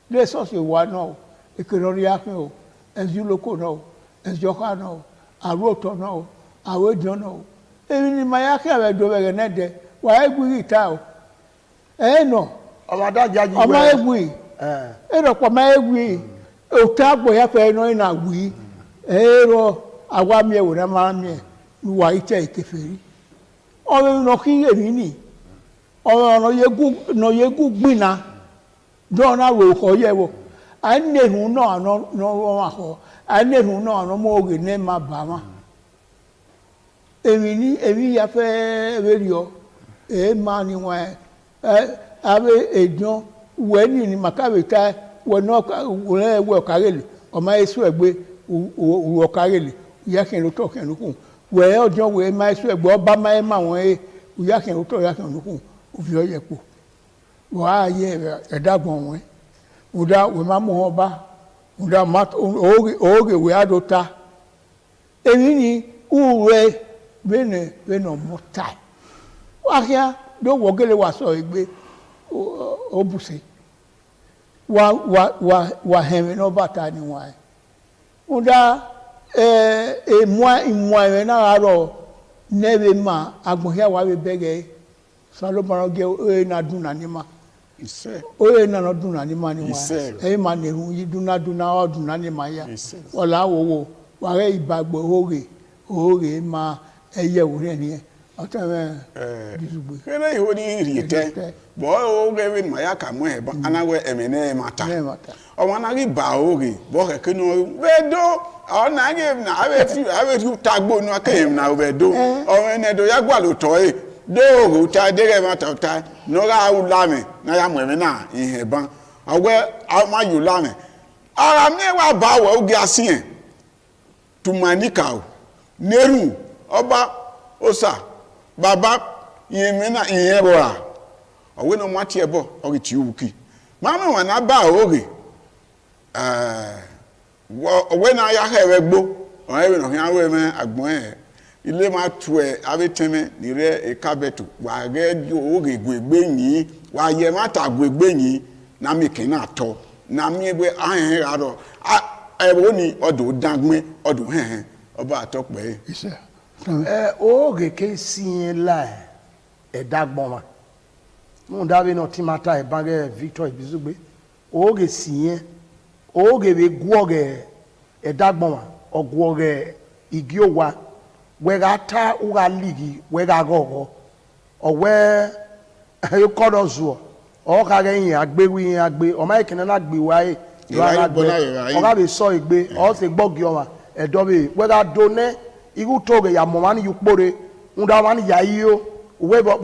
le so se wa no ekinori akin o ezuloko no ezoka no aroto no awejo no ebi ni mayake awe do be nede wa egwi ita o no o da jaji o ma egwi ro po ma egwi o ta gbo ya fe no ina wi ro awa mi e wo na ma mi wa ite ikeferi o no ki emi ni o no yegu gbina do na ro ko ye wo anehu no wa ho anehu no mo oge ne ma ba ma emi ya fe berio ma ni wa abe ejon we ni makabe ta we no we karele o ma esu egbe o karele ya kin lo to kin lo kun we ojo we ma esu egbe oba ma won ya kin lo to ya kin lo kun o fi oye po wa ye edagbon won uda we ma mo ba uda mat oge we adota emi ni uwe bene mota wa kia do wogele wa so igbe obuse wa heme no bata ni wa uda moi we na aro nebe ma agbohia wa be bege salomon ge na duna ni ma oye na no duna ni ma ni wa e ma ne hu yi duna o duna ni ma ya ola wo wa re ibagbo oge ma eye wo ni otame disugbe kene ho ni riete bo oge we ma ya ka mo he ba anawe emene mata o wana ri ba oge bo ke no we do o na ge na ave ti tagbo nu akem na we do o ene do ya gwa lo to e do ta dere mata ta no ga u lame na ya mo eme na ihe ban awe ma yu lame ara me wa ba we oge asien tumanika o neru oba osa baba yeme na ihe rora owe no mate ebo o ti uki mama wana ba oge we na ya hewe gbo o ewe no kan we me agbon ile ma tu e abeteme ni re e kabetu wa ge oge gwegbe yin wa ye mata gwegbe yin na mi kin na to na mi gbe ahen aro ewo ni odo dangme odo hen oba atope ise oge ke sin la e dagbon ma mo dawe no timata e bange Victor Ibizugbe oge sin oge be guoge e dagbon ma ogwoge igi owa we ga ta uga ligi we ga gogo owe you kodo zuo o ka ge yin agbe o ma ikene na gbe wa e o ga be so igbe o se gbogi o ma e do be we ga do ne igu toge ya mo mani yupore unda mani ya iyo we bo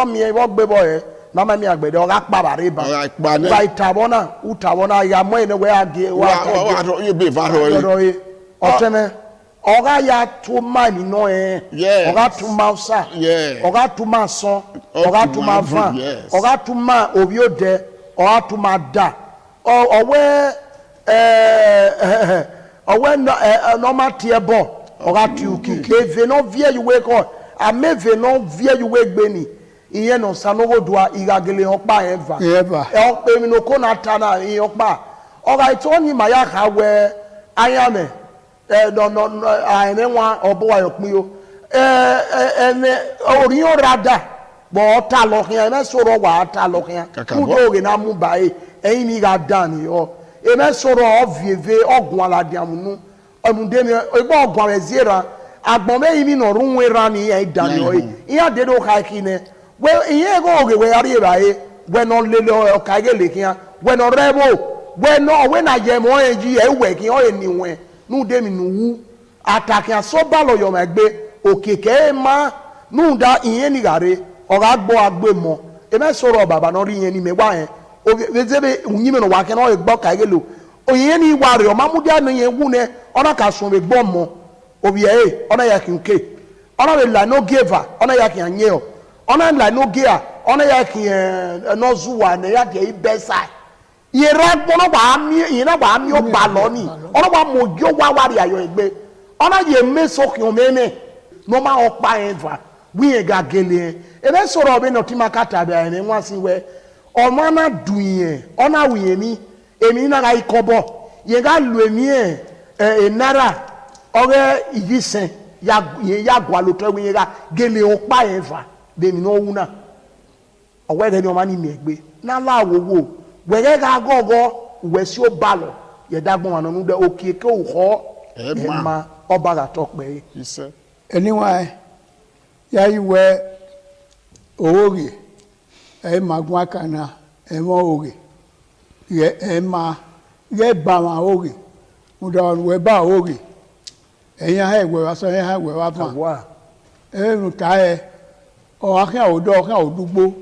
mi e bo gbe bo e na ma mi agbede o ga pa bare ba ba itabona ya mo ene we age wa you be varo otene oga ya to mani no oga to mausa oga to maso oga to mavan oga to ma obi ode oga to ma da owe no ma tie bo oga tu ki ve no vie you we ko ameve no vie you we gbe ni iyen no sanogo dua igagele opa eva e ope mi no ko na ta na iyen opa oga ito ni ma ya ka we ayame no ene wa obo ayo pin o ene ori o rada bo ta lo kan ene soro wa ta lo kan ku do ge na mu ba eyin ni ga dan ni o ene soro o vieve ogun alade amunu omunde mi egbo ogun ezira agbon me yin no runwe ra ni e dan ni o iya de do ka kine we iye go oge we ari ba we no lele o ka ge le kian we no rebo we na je mo eji e we kin o eni wen nu de mi nu atake asoba lo yo magbe okeke ma nu da iyen ni gare o ga gbo agbe mo e me soro baba no ri yen ni megba yen o bezebe unyi me no wa ke no egbo ka gelo o yen ni wa re o mamude anu yen wu ne ona ka sun be gbo mo obi ona ya kinke ona be la no giver ona ya kin anye o ona la no gia ona ya kin no zuwa ne ya de ibesa yera gbono ba mi yina ba mi o ba lo ni ona ba mojo wa wari ayo egbe ona ye meso ki o meme no ma o pa eva wi e ga gele e be soro be no timakata be ene nwa si we o ma na duyen ona wi emi emi na ga ikobo ye ga lu emi nara ore igisen ya gwa lo to wi ga gele o pa eva be mi no wuna o we ge ni o ma ni mi egbe na la wo wege ga gogo wesi o balo ye dagbon wa nu de okeke o ho ma oba ga tope ise anyway ya iwe oge e magun akana e mo oge ye e ma ye ba ma oge mu da we ba oge eyan ha ewe wa so eyan ha ewe wa fa e nu ta e o akan o do kan odugbo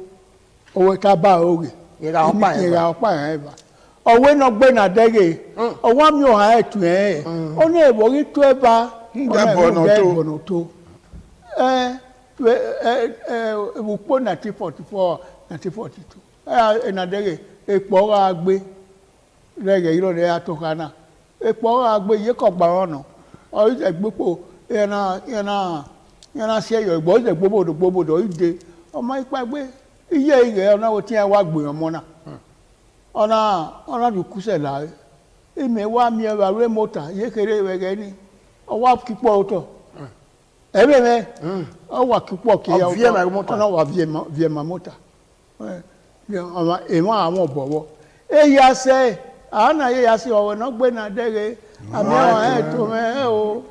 owe ka ba oge yera opa eva owe no gbe na dege owa mi o ha etu oni ebo ri to eba bono to upo 1944 1942 na dege epo ra gbe dege iro de atokana epo ra gbe ye ko gba ona o je gbepo yana se yo egbo je gbobodo ide o ma ipa gbe iye ire ona wo ti wa gbe omo na ona du kuse la ime wa mi e wa re motor ye kere wege ni o wa kipo oto ebe me o wa kipo ke ya ona wa vie ma motor e ma àwọn bowo e ya se ana ye ya se o na gbe na dere ami o to me o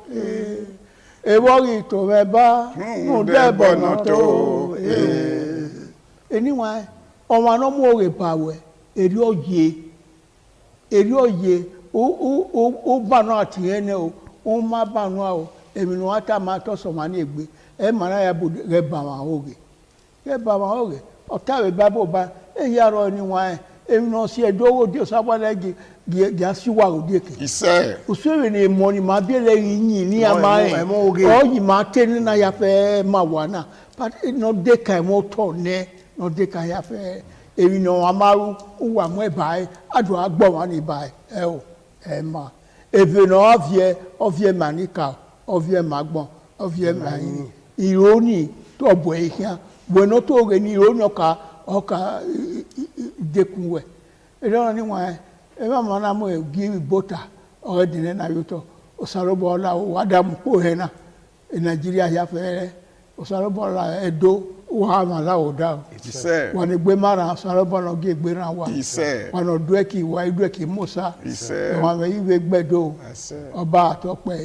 e wo ri to me ba mu de bono to anyway ọmọ no mo re bawe eri oye o ba no ati ene o ma ba no o emi no ata ma to so ma ni egbe e ma na ya bo re ba ma oge o ta we ba bo ba e ya ro ni wa emi no si edowo di o sabo na gi ya si wa o di ke ise o so we ni mo ni ma bi le yin ni ama o yi ma te ni na ya fe ma wa na but no de kai mo to ne no de ka ya fe èyí ni wọn amaru wà mú ẹ̀bà àdùn àgbọ̀ wọn ní ìbà ẹ̀ ò ẹ̀ mà èbè náà ọ̀fìẹ́ mà níkà ọ̀fìẹ́ mà gbọ̀n ọ̀fìẹ́ mà yín ìrónì tó bọ̀ èyàn wẹ̀nà tó rẹ̀ ní ìrónì ọkà dẹkùn wẹ̀ ìdáná níwọ̀n ẹ̀ bá mọ̀ náà mọ̀ ẹ̀ gírí bọ́tà ọ̀rẹ́ dìnnẹ́ náà yóò tọ̀ ọ̀sàrọ̀bọ̀ ọ̀la wàdàmú pò hẹ́ náà nàìjíríà yàfẹ́ rẹ̀ ọ̀sàrọ̀bọ̀ ọ̀la ẹ̀dọ́ wàhálà láwùdá wọn ni gbé mara ọ̀sàrọ̀bọ̀ ọ̀la gé gbéra wa wọn ò dúẹ́ kì í wá idú ẹ̀ kì í mọ̀sá wọn àmì ìwé gbẹ̀dọ̀ ọba àtọ́pẹ́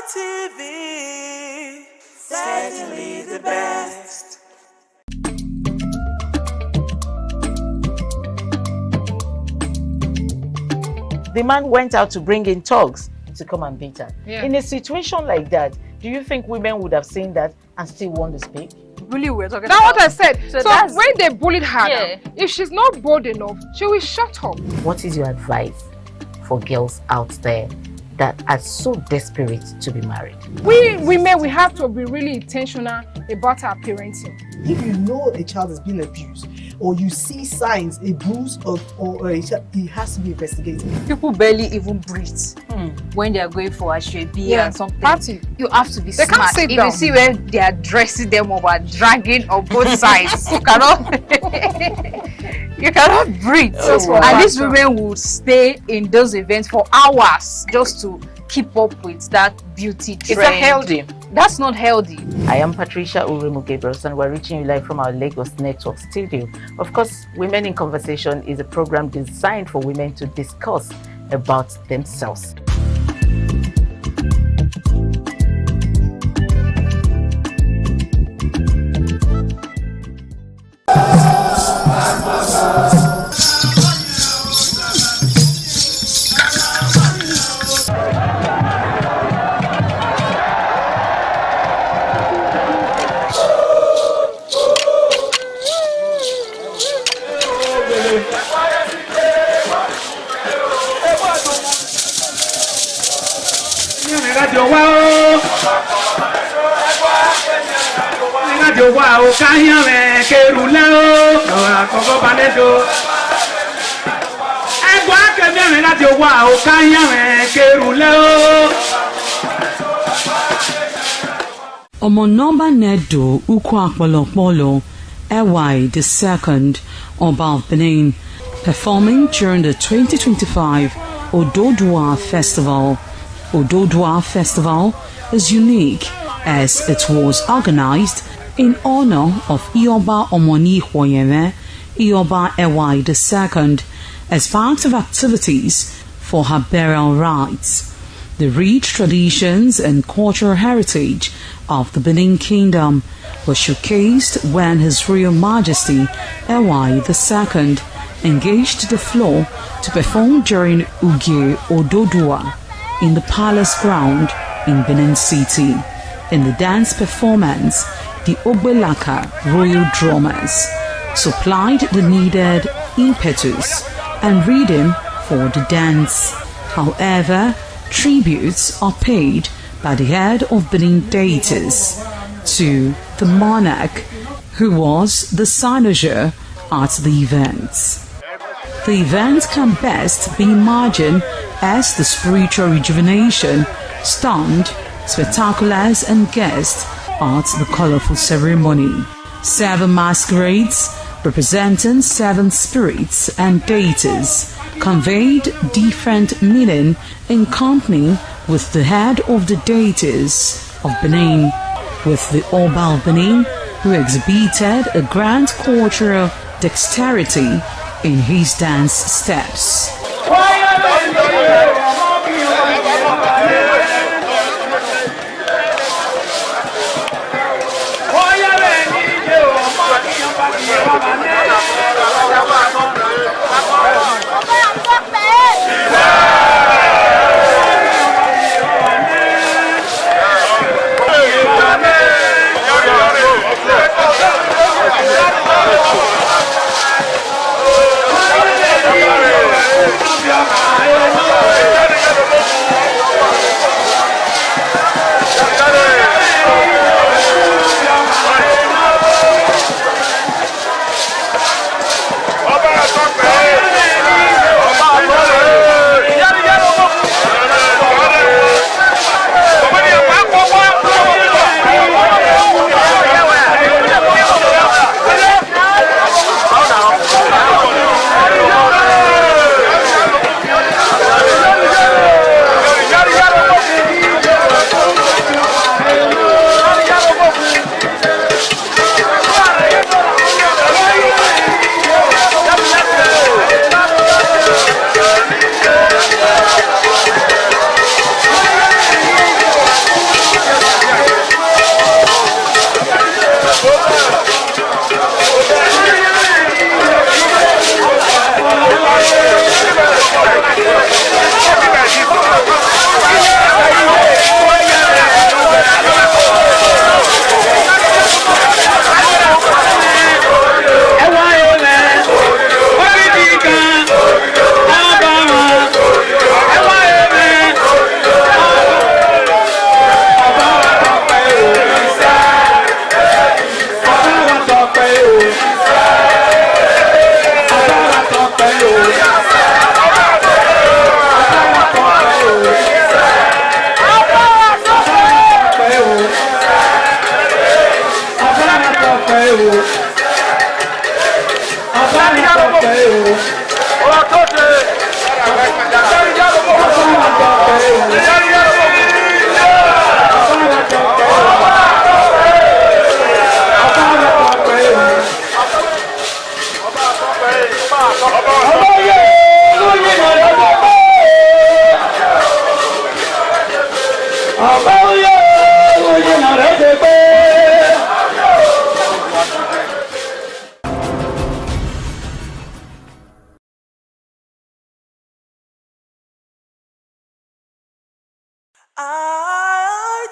ITV, certainly the best. The man went out to bring in thugs to come and beat her. Yeah. In a situation like that, do you think women would have seen that and still want to speak? Bully, we're talking about. That's what I said. So when they bullied her, if she's not bold enough, she will shut up. What is your advice for girls out there that are so desperate to be married? We women, we have to be really intentional about our parenting. If you know a child is being abused, or you see signs, a bruise or a child, it has to be investigated. People barely even breathe when they are going for a shrebi and something. You have to be smart. Can't sit if down. You see when they are dressing them or dragging on both sides, you cannot breathe. And these women would stay in those events for hours just to keep up with that beauty trend. Is that healthy? That's not healthy. I am Patricia Uremu Gabriels and we're reaching you live from our Lagos Network studio. Of course, Women in Conversation is a program designed for women to discuss about themselves. Omonoma Nedo Ukwakwalopolo Ewai II, Oba of Benin, performing during the 2025 Ododua Festival. Ododua Festival is unique as it was organized in honor of Ioba Omoni Hwoyeme, Ioba Ewai II, as part of activities for her burial rites. The rich traditions and cultural heritage of the Benin Kingdom was showcased when His Royal Majesty Ewai II engaged the floor to perform during Uge Ododua in the palace ground in Benin City. In the dance performance, the Ogbelaka Royal Drummers supplied the needed impetus and rhythm for the dance. However, tributes are paid by the head of Benin deities to the monarch, who was the cynosure at the event. The event can best be imagined as the spiritual rejuvenation, stunned, spectaculars and guests at the colorful ceremony. 7 masquerades representing 7 spirits and deities conveyed different meaning in company with the head of the deities of Benin, with the Oba of Benin who exhibited a grand cultural dexterity in his dance steps.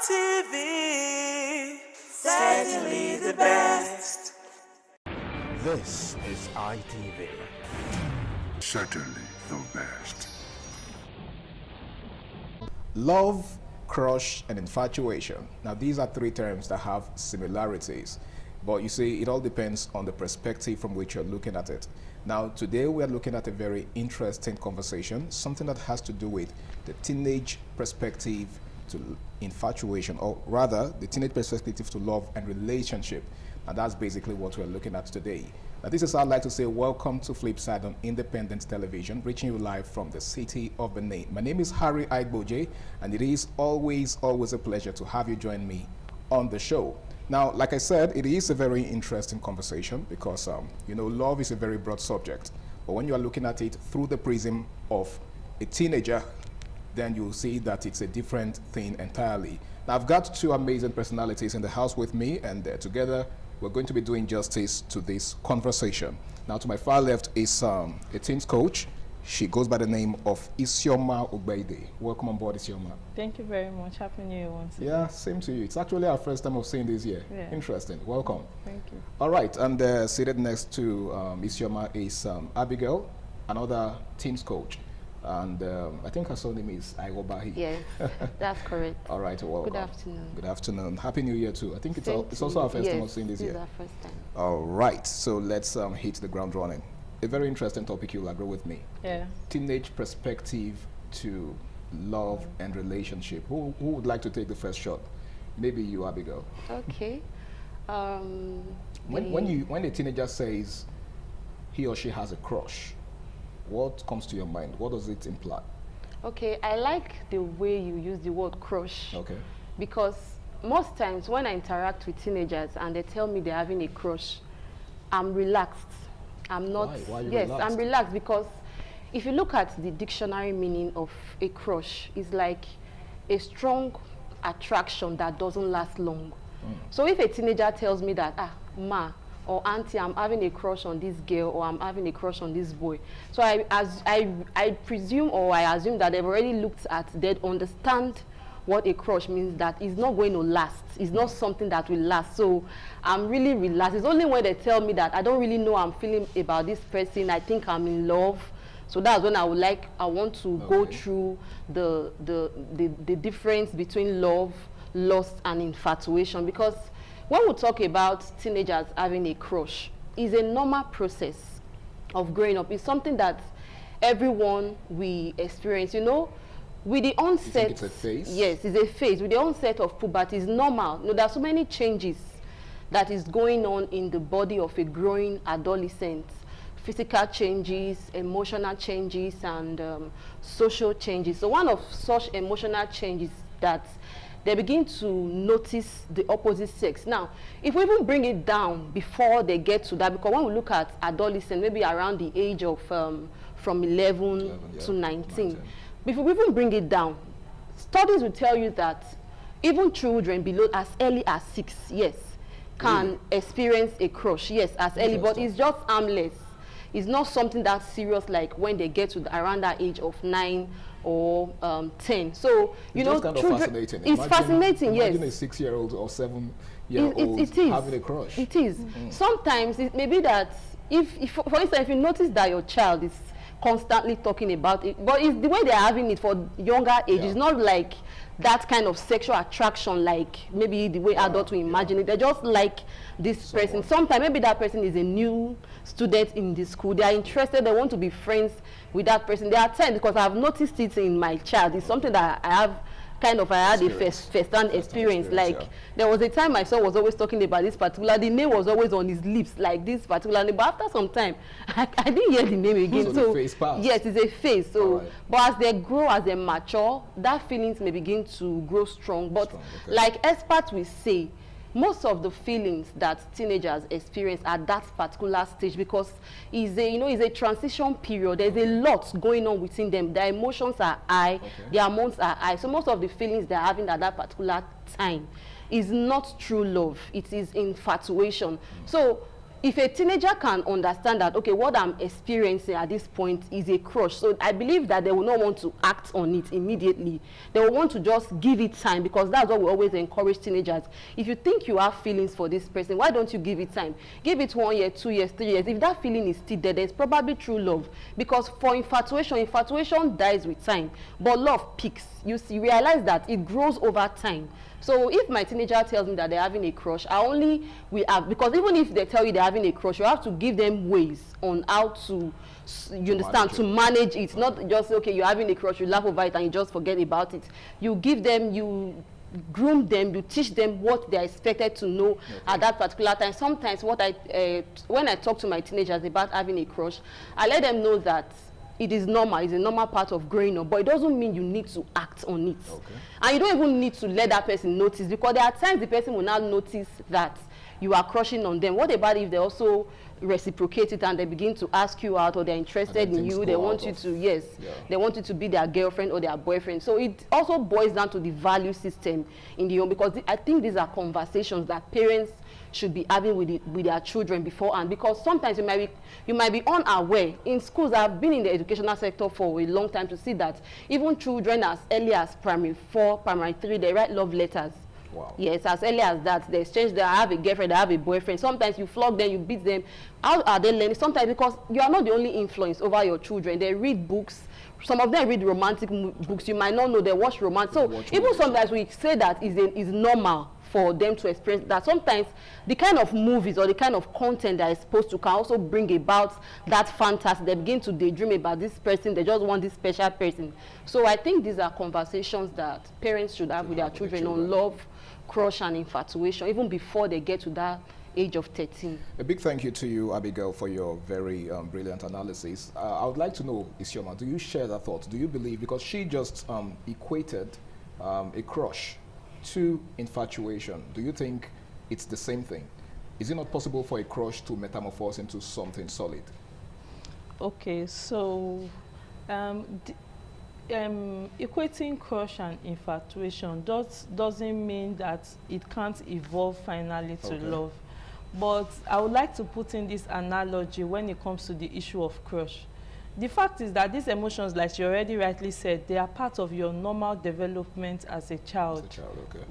RTV, certainly the best. This is ITV. Certainly the best. Love, crush, and infatuation. Now, these are three terms that have similarities. But you see, it all depends on the perspective from which you're looking at it. Now, today we are looking at a very interesting conversation, something that has to do with the teenage perspective to infatuation, or rather, the teenage perspective to love and relationship. And that's basically what we're looking at today. Now, this is how I'd like to say welcome to Flipside on Independent Television, reaching you live from the city of Benin. My name is Harry Aigboje, and it is always a pleasure to have you join me on the show. Now, like I said, it is a very interesting conversation because, you know, love is a very broad subject. But when you are looking at it through the prism of a teenager, then you'll see that it's a different thing entirely. Now, I've got two amazing personalities in the house with me, and together we're going to be doing justice to this conversation. Now, to my far left is a teens coach. She goes by the name of Isioma Ugbeide. Welcome on board, Isioma. Thank you very much. Happy New Year once again. Yeah, same to you. It's actually our first time of seeing this year. Yeah. Interesting. Welcome. Thank you. All right, and seated next to Isioma is Abigail, another teams coach. And I think her surname is Aiwobahi. Yes, that's correct. All right, welcome. Good afternoon. Good afternoon. Happy New Year too. I think it's Same also our first yes, time of seeing this year. This is our first time. All right, so let's hit the ground running. A very interesting topic, you'll agree with me. Yeah. Teenage perspective to love and relationship. Who would like to take the first shot? Maybe you, Abigail. Okay. When a teenager says he or she has a crush, what comes to your mind? What does it imply? Okay, I like the way you use the word crush. Okay. Because most times when I interact with teenagers and they tell me they're having a crush, I'm relaxed. I'm not. Why Yes, relaxed? I'm relaxed because if you look at the dictionary meaning of a crush, it's like a strong attraction that doesn't last long. So if a teenager tells me that, ma or auntie, I'm having a crush on this girl, or I'm having a crush on this boy, so I presume, or I assume that they've already looked at, they understand what a crush means, that it's not going to last. It's not something that will last. So I'm really relaxed. It's only when they tell me that I don't really know how I'm feeling about this person, I think I'm in love. So that's when I want to go through the difference between love, lust, and infatuation. Because when we talk about teenagers having a crush, it's a normal process of growing up. It's something that everyone we experience, you know. With the onset, it's a phase? Yes, it's a phase. With the onset of puberty, it's normal. You know, there are so many changes that is going on in the body of a growing adolescent. Physical changes, emotional changes, and social changes. So one of such emotional changes that they begin to notice the opposite sex. Now, if we even bring it down before they get to that, because when we look at adolescents, maybe around the age of from 11 to 19, if we even bring it down, studies will tell you that even children below as early as 6 years can experience a crush. Yes, as early, but it's just harmless. It's not something that's serious like when they get to around that age of 9 or 10. So you know, kind children, of fascinating. It's fascinating. Yes, imagine a 6-year-old or 7-year-old it is having a crush. It is. Sometimes it may be that if for instance, if you notice that your child is constantly talking about it, but it's the way they're having it for younger age. It's not like that kind of sexual attraction like maybe the way adults will imagine it. They just like this person. Sometimes maybe that person is a new student in the school. They are interested, they want to be friends with that person. They are 10 because I've noticed it in my child. It's something that I have kind of, I had a first-hand experience. Like there was a time my son was always talking about this particular, the name was always on his lips, like this particular name, but after some time I didn't hear the name again. So the phase passed. Yes, it's a phase. So but as they grow, as they mature, that feelings may begin to grow strong. But like experts will say, most of the feelings that teenagers experience at that particular stage, because it's a transition period. There's a lot going on within them. Their emotions are high, their hormones are high. So most of the feelings they're having at that particular time is not true love. It is infatuation. So if a teenager can understand that, okay, what I'm experiencing at this point is a crush, so I believe that they will not want to act on it immediately. They will want to just give it time, because that's what we always encourage teenagers. If you think you have feelings for this person, why don't you give it time? Give it 1 year, 2 years, 3 years. If that feeling is still there, there's probably true love. Because for infatuation dies with time, but love peaks. You realize that it grows over time. So if my teenager tells me that they're having a crush, because even if they tell you they're having a crush, you have to give them ways on how to manage it. Not just, okay, you're having a crush, you laugh over it and you just forget about it. You give them, you groom them, you teach them what they're expected to know at that particular time. Sometimes when I talk to my teenagers about having a crush, I let them know that it is normal, it's a normal part of growing up, but it doesn't mean you need to act on it. And you don't even need to let that person notice, because there are times the person will not notice that you are crushing on them. What about if they also reciprocate it and they begin to ask you out, or they're interested in you, they want you to, they want you to be their girlfriend or their boyfriend. So it also boils down to the value system in the home, because I think these are conversations that parents should be having with their children beforehand, because sometimes you might be unaware. In schools, I've been in the educational sector for a long time to see that even children as early as primary 4, primary 3, they write love letters. Wow. Yes, as early as that, they exchange. They have a girlfriend, they have a boyfriend. Sometimes you flog them, you beat them. How are they learning? Sometimes because you are not the only influence over your children. They read books. Some of them read romantic books. You might not know they watch romance. So even sometimes we say that is normal for them to experience that. Sometimes the kind of movies or the kind of content that is supposed to can also bring about that fantasy. They begin to daydream about this person. They just want this special person. So I think these are conversations that parents should have with their children on love, crush, and infatuation, even before they get to that age of 13. A big thank you to you, Abigail, for your very brilliant analysis. I would like to know, Isioma, do you share that thought? Do you believe, because she just equated a crush to infatuation, do you think it's the same thing? Is it not possible for a crush to metamorphose into something solid? Okay, so equating crush and infatuation doesn't mean that it can't evolve finally to love. But I would like to put in this analogy when it comes to the issue of crush. The fact is that these emotions, like you already rightly said, they are part of your normal development as a child,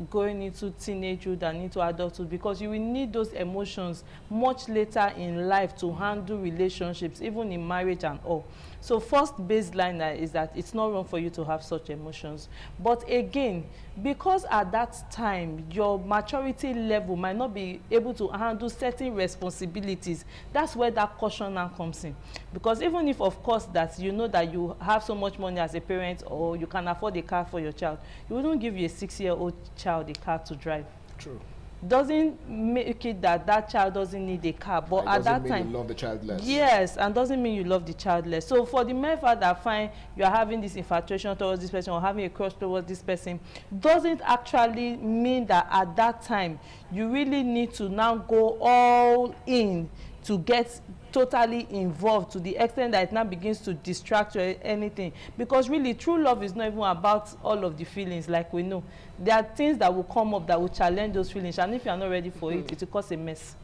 going into teenagehood and into adulthood, because you will need those emotions much later in life to handle relationships, even in marriage and all. So first baseline is that it's not wrong for you to have such emotions. But again, because at that time, your maturity level might not be able to handle certain responsibilities, that's where that caution now comes in. Because even if, of course, that you know that you have so much money as a parent or you can afford a car for your child, you wouldn't give your 6-year-old child a car to drive. True. Doesn't make it that that child doesn't need a car, but at that time, you love the child less. Yes, and doesn't mean you love the child less. So for the mere fact that fine, you are having this infatuation towards this person or having a crush towards this person, doesn't actually mean that at that time you really need to now go all in to get totally involved to the extent that it now begins to distract you or anything. Because really, true love is not even about all of the feelings, like we know. There are things that will come up that will challenge those feelings, and if you are not ready for it, it will cause a mess.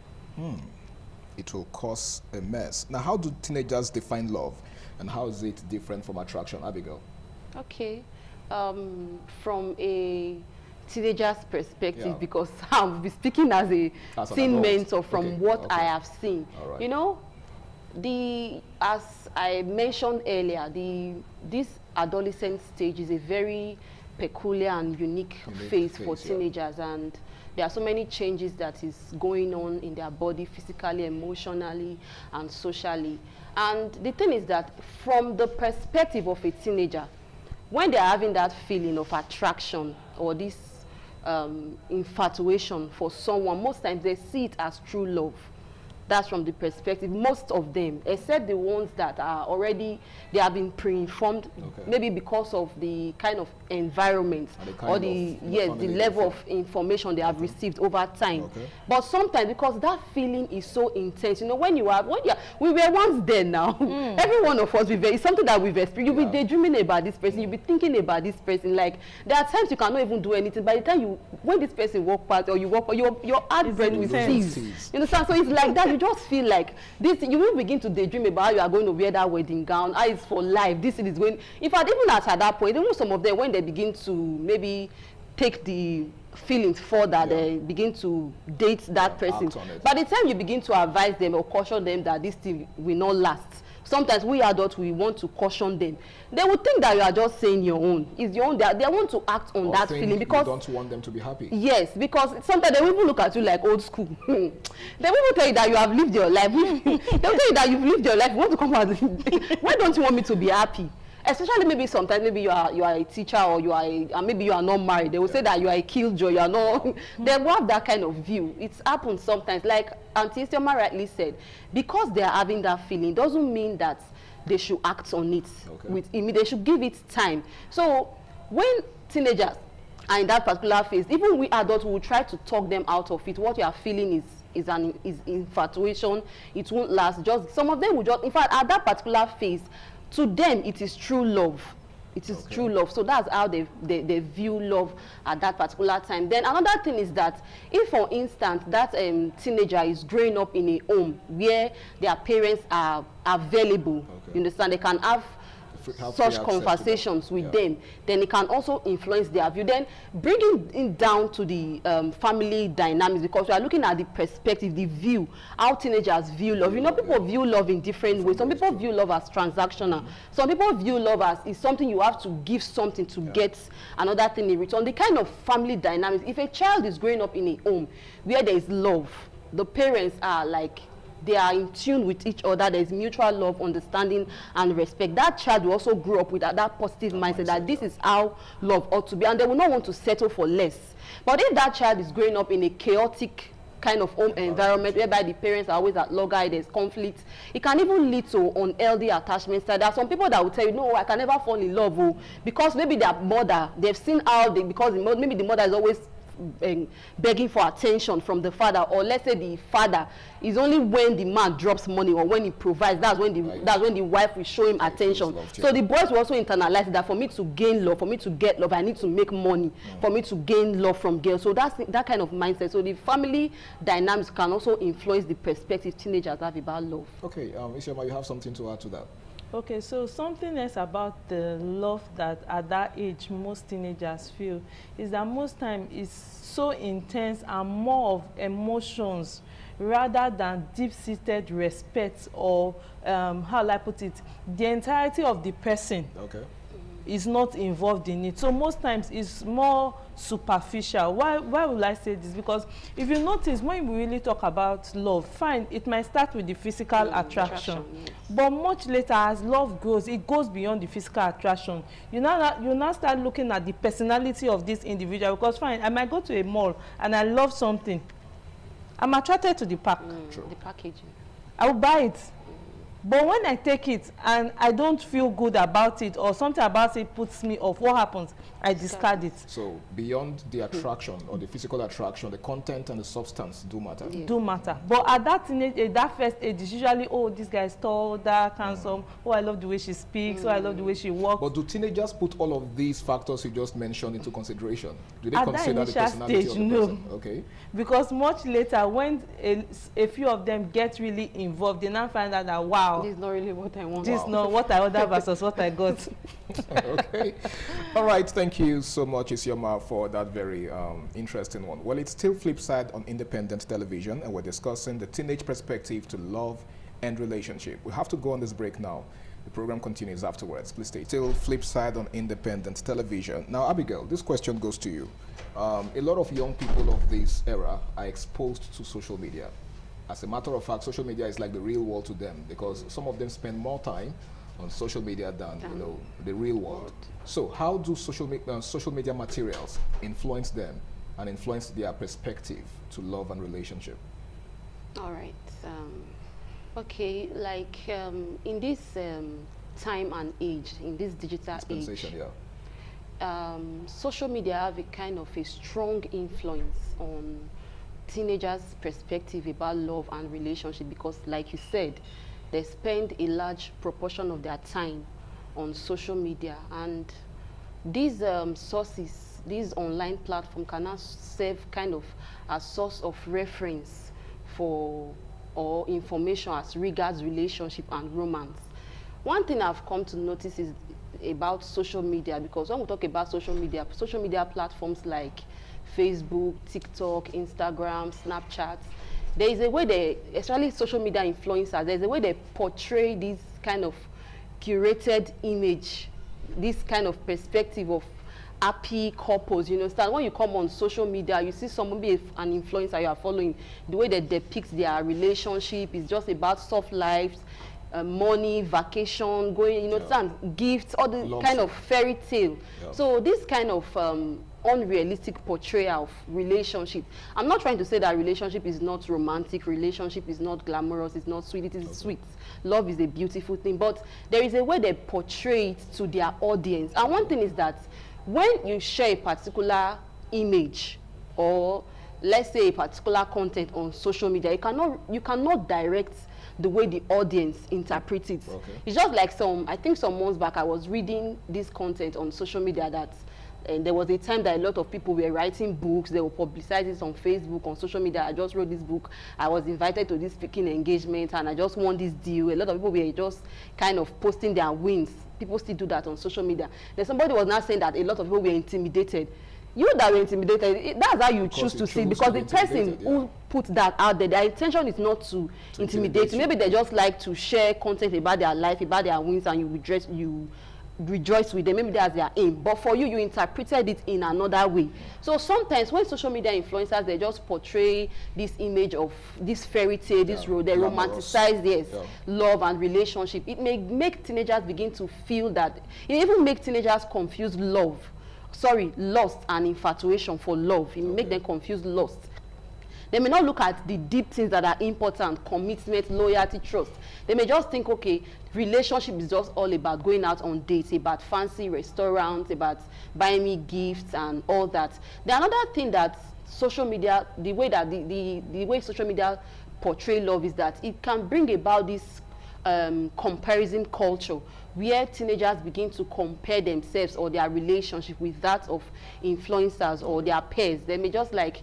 It will cause a mess. Now, how do teenagers define love, and how is it different from attraction, Abigail? Okay, from a teenager's perspective, because I'll be speaking as a teen mentor from what I have seen. You know, as I mentioned earlier, this adolescent stage is a very peculiar and unique phase for teenagers, and there are so many changes that is going on in their body, physically, emotionally, and socially. And the thing is that from the perspective of a teenager, when they're having that feeling of attraction or this infatuation for someone, most times they see it as true love. That's from the perspective, most of them, except the ones that are already, they have been pre-informed, maybe because of the kind of environment or the level of information they have received over time. But sometimes, because that feeling is so intense, you know, we were once there now. Every one of us, it's something that we've experienced. You'll be daydreaming about this person, you'll be thinking about this person. Like, there are times you cannot even do anything. By the time when this person walk past or you walk, your heart breath will cease. You understand? So it's like that. You just feel like this. You will begin to daydream about how you are going to wear that wedding gown. How it's for life. This is going. In fact, even at that point, even some of them, when they begin to maybe take the feelings further, they begin to date that person. By the time you begin to advise them or caution them that this thing will not last, sometimes we adults, we want to caution them. They would think that you are just saying your own. It's your own. They want to act on that feeling because you don't want them to be happy. Yes, because sometimes they will even look at you like old school. They will even tell you that you have lived your life. They will tell you that you've lived your life. You want to come out. Why don't you want me to be happy? Especially maybe sometimes maybe you are a teacher or maybe you are not married. They will say that you are a killjoy. You are not. They will have that kind of view. It's happened sometimes. Like Auntie Isioma rightly said, because they are having that feeling doesn't mean that they should act on it they should give it time. So when teenagers are in that particular phase, even we adults will try to talk them out of it. What you are feeling is infatuation. It won't last. Just some of them will just, in fact, at that particular phase, to them it is true love. It is true love. So that's how they view love at that particular time. Then another thing is that if, for instance, that teenager is growing up in a home where their parents are available, you understand, they can have such conversations with them, then it can also influence their view. Then bringing it down to the family dynamics, because we are looking at the perspective, the view, how teenagers view love. You know, people view love in different ways. Some people view love as transactional. Some people view love as is something you have to give something to get another thing in return. The kind of family dynamics, if a child is growing up in a home where there is love, the parents are like, they are in tune with each other, there's mutual love, understanding, and respect. That child will also grow up with that positive mindset that this is how love ought to be, and they will not want to settle for less. But if that child is growing up in a chaotic kind of home environment whereby the parents are always at loggerheads, there's conflict, it can even lead to unhealthy attachment style. There are some people that will tell you, no, I can never fall in love, because maybe their mother, they've seen how because maybe the mother is always begging for attention from the father, or let's say the father is only when the man drops money or when he provides, that's when the wife will show him attention. So the boys will also internalize that for me to gain love, for me to get love, I need to make money for me to gain love from girls. So that's that kind of mindset. So the family dynamics can also influence the perspective teenagers have about love. Okay, Isioma, you have something to add to that? Okay, so something else about the love that at that age most teenagers feel is that most time it's so intense and more of emotions rather than deep-seated respect or how will I put it, the entirety of the person is not involved in it. So most times it's more superficial. Why will I say this? Because if you notice, when we really talk about love, fine, it might start with the physical attraction. Yes. But much later, as love grows, it goes beyond the physical attraction. You now start looking at the personality of this individual. Because fine, I might go to a mall and I love something. I'm attracted to the pack. The packaging. I will buy it. But when I take it and I don't feel good about it, or something about it puts me off, what happens? I discard it. So beyond the attraction or the physical attraction, the content and the substance do matter. Yeah. Do matter. But at that teenage, that first age, it's usually, oh, this guy is tall, dark, handsome. Oh, I love the way she speaks. Oh, I love the way she walks. But do teenagers put all of these factors you just mentioned into consideration? Do they at consider that the personality stage, of the no. person? Okay. Because much later, when a few of them get really involved, they now find out that, wow, this is not really what I want. This is not what I ordered versus what I got. Okay. All right. Thank you so much, Isioma, for that very interesting one. Well, it's still Flipside on independent television, and we're discussing the teenage perspective to love and relationship. We have to go on this break now. The program continues afterwards. Please stay. Still Flipside on independent television. Now, Abigail, this question goes to you. A lot of young people of this era are exposed to social media. As a matter of fact, social media is like the real world to them, because some of them spend more time on social media than the real world. So how do social media materials influence them and influence their perspective to love and relationship? All right. Okay, like in this time and age, in this digital age, social media have a kind of a strong influence on teenagers' perspective about love and relationship, because like you said, they spend a large proportion of their time on social media, and these sources, these online platforms can now serve kind of a source of reference for or information as regards relationship and romance. One thing I've come to notice is about social media, because when we talk about social media platforms like Facebook, TikTok, Instagram, Snapchat, there is a way they, especially social media influencers, there's a way they portray this kind of curated image, this kind of perspective of happy couples. You understand? When you come on social media, you see someone be an influencer you are following, the way they depict their relationship is just about soft lives, money, vacation, going, you know, gifts, all the kind of fairy tale. So this kind of unrealistic portrayal of relationship. I'm not trying to say that relationship is not romantic, relationship is not glamorous, it's not sweet, it is sweet. Love is a beautiful thing, but there is a way they portray it to their audience. And one thing is that when you share a particular image or let's say a particular content on social media, you cannot direct the way the audience interprets it. It's just like I think some months back I was reading this content on social media that and there was a time that a lot of people were writing books, they were publicizing it on Facebook, on social media. I just wrote this book, I was invited to this speaking engagement, and I just won this deal. A lot of people were just kind of posting their wins. People still do that on social media. Then somebody was now saying that a lot of people were intimidated. You that were intimidated, that's how you choose to see, because the person who put that out there, their intention is not to intimidate you. Maybe they just like to share content about their life, about their wins, and you rejoice with them. Maybe that's their aim, but for you interpreted it in another way. So sometimes when social media influencers, they just portray this image of this fairy tale, this road, they romanticize love and relationship. It may make teenagers begin to feel that, it even make teenagers confuse lust and infatuation for love. It may make them confuse lust They may not look at the deep things that are important, commitment, loyalty, trust. They may just think, okay, relationship is just all about going out on dates, about fancy restaurants, about buying me gifts and all that. The another thing that social media, the way that the way social media portray love is that it can bring about this comparison culture where teenagers begin to compare themselves or their relationship with that of influencers or their peers. They may just like,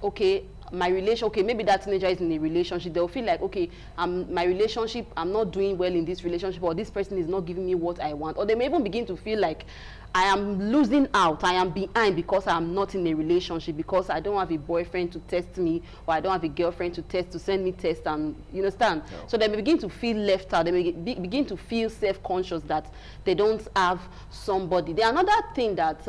okay, maybe that teenager is in a relationship. They'll feel like, okay, my relationship, I'm not doing well in this relationship, or this person is not giving me what I want. Or they may even begin to feel like I am losing out, I am behind because I'm not in a relationship, because I don't have a boyfriend to test me, or I don't have a girlfriend to send me tests, and you understand? Yeah. So they may begin to feel left out. They may begin to feel self-conscious that they don't have somebody. The another thing that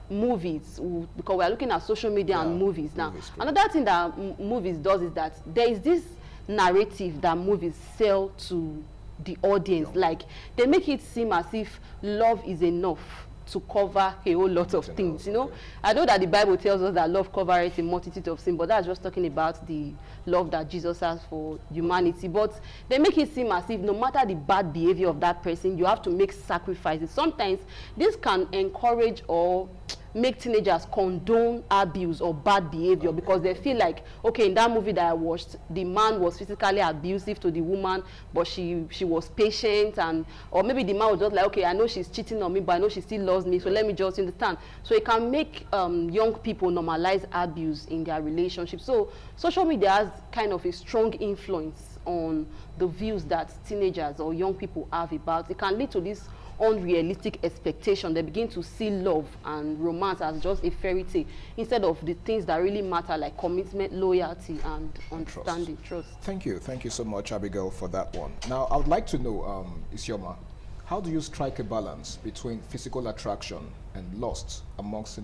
movies, because we are looking at social media and movies now. Another thing that movies does is that there is this narrative that movies sell to the audience. Like, they make it seem as if love is enough to cover a whole lot of things, you know. I know that the Bible tells us that love covers a multitude of sin, but that's just talking about the love that Jesus has for humanity. But they make it seem as if no matter the bad behavior of that person, you have to make sacrifices. Sometimes this can encourage or make teenagers condone abuse or bad behavior, because they feel like, okay, in that movie that I watched, the man was physically abusive to the woman, but she was patient, and or maybe the man was just like, okay, I know she's cheating on me, but I know she still loves me, so let me just understand. So it can make young people normalize abuse in their relationship. So social media has kind of a strong influence on the views that teenagers or young people have about. It can lead to this unrealistic expectation. They begin to see love and romance as just a fairy tale instead of the things that really matter, like commitment, loyalty, and understanding, trust. Thank you so much, Abigail, for that one. Now I would like to know, Isioma, how do you strike a balance between physical attraction and lust amongst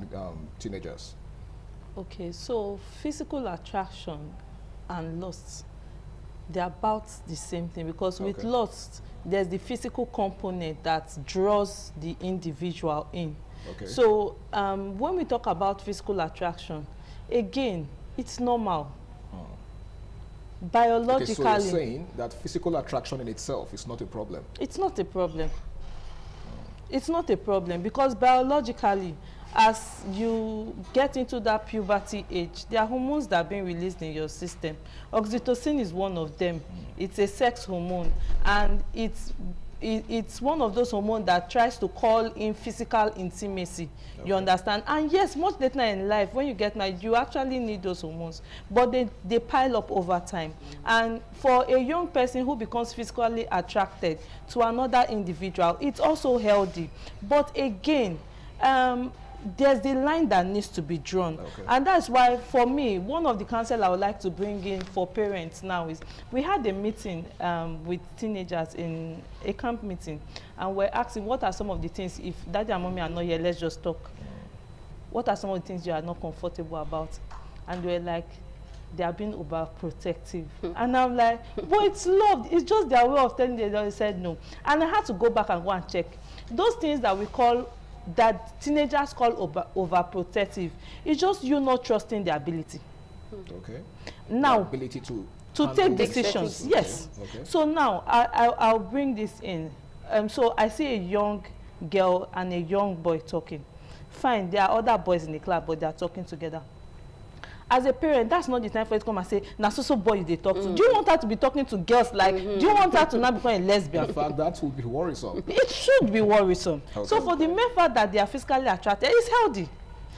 teenagers? Okay, so physical attraction and lust, they're about the same thing, because with lust, there's the physical component that draws the individual in. Okay. So when we talk about physical attraction, again, it's normal. Biologically. Okay, so you're saying that physical attraction in itself is not a problem? It's not a problem. It's not a problem, because biologically, as you get into that puberty age, there are hormones that are being released in your system. Oxytocin is one of them. It's a sex hormone, and it's one of those hormones that tries to call in physical intimacy. Okay. You understand? And yes, much later in life, when you get married, you actually need those hormones, but they pile up over time. And for a young person who becomes physically attracted to another individual, it's also healthy. But again, there's the line that needs to be drawn. Okay. And that's why, for me, one of the counsel I would like to bring in for parents now is, we had a meeting with teenagers, in a camp meeting, and we're asking, what are some of the things, if daddy and mommy are not here, let's just talk. What are some of the things you are not comfortable about? And we're like, they are being overprotective. And I'm like, but it's love. It's just their way of telling them. They said no. And I had to go back and go and check. Those things that we call, that teenagers call overprotective, it's just you not trusting their ability. Okay. Now, the ability to take decisions. Yes. Okay. So now I'll bring this in. So I see a young girl and a young boy talking. Fine, there are other boys in the club, but they are talking together. As a parent, that's not the time for you to come and say, "Na so boy they talk to." Do you want her to be talking to girls like? Do you want her to now become a lesbian? In fact, that would be worrisome. It should be worrisome. Okay. So for the mere fact that they are physically attracted, it's healthy.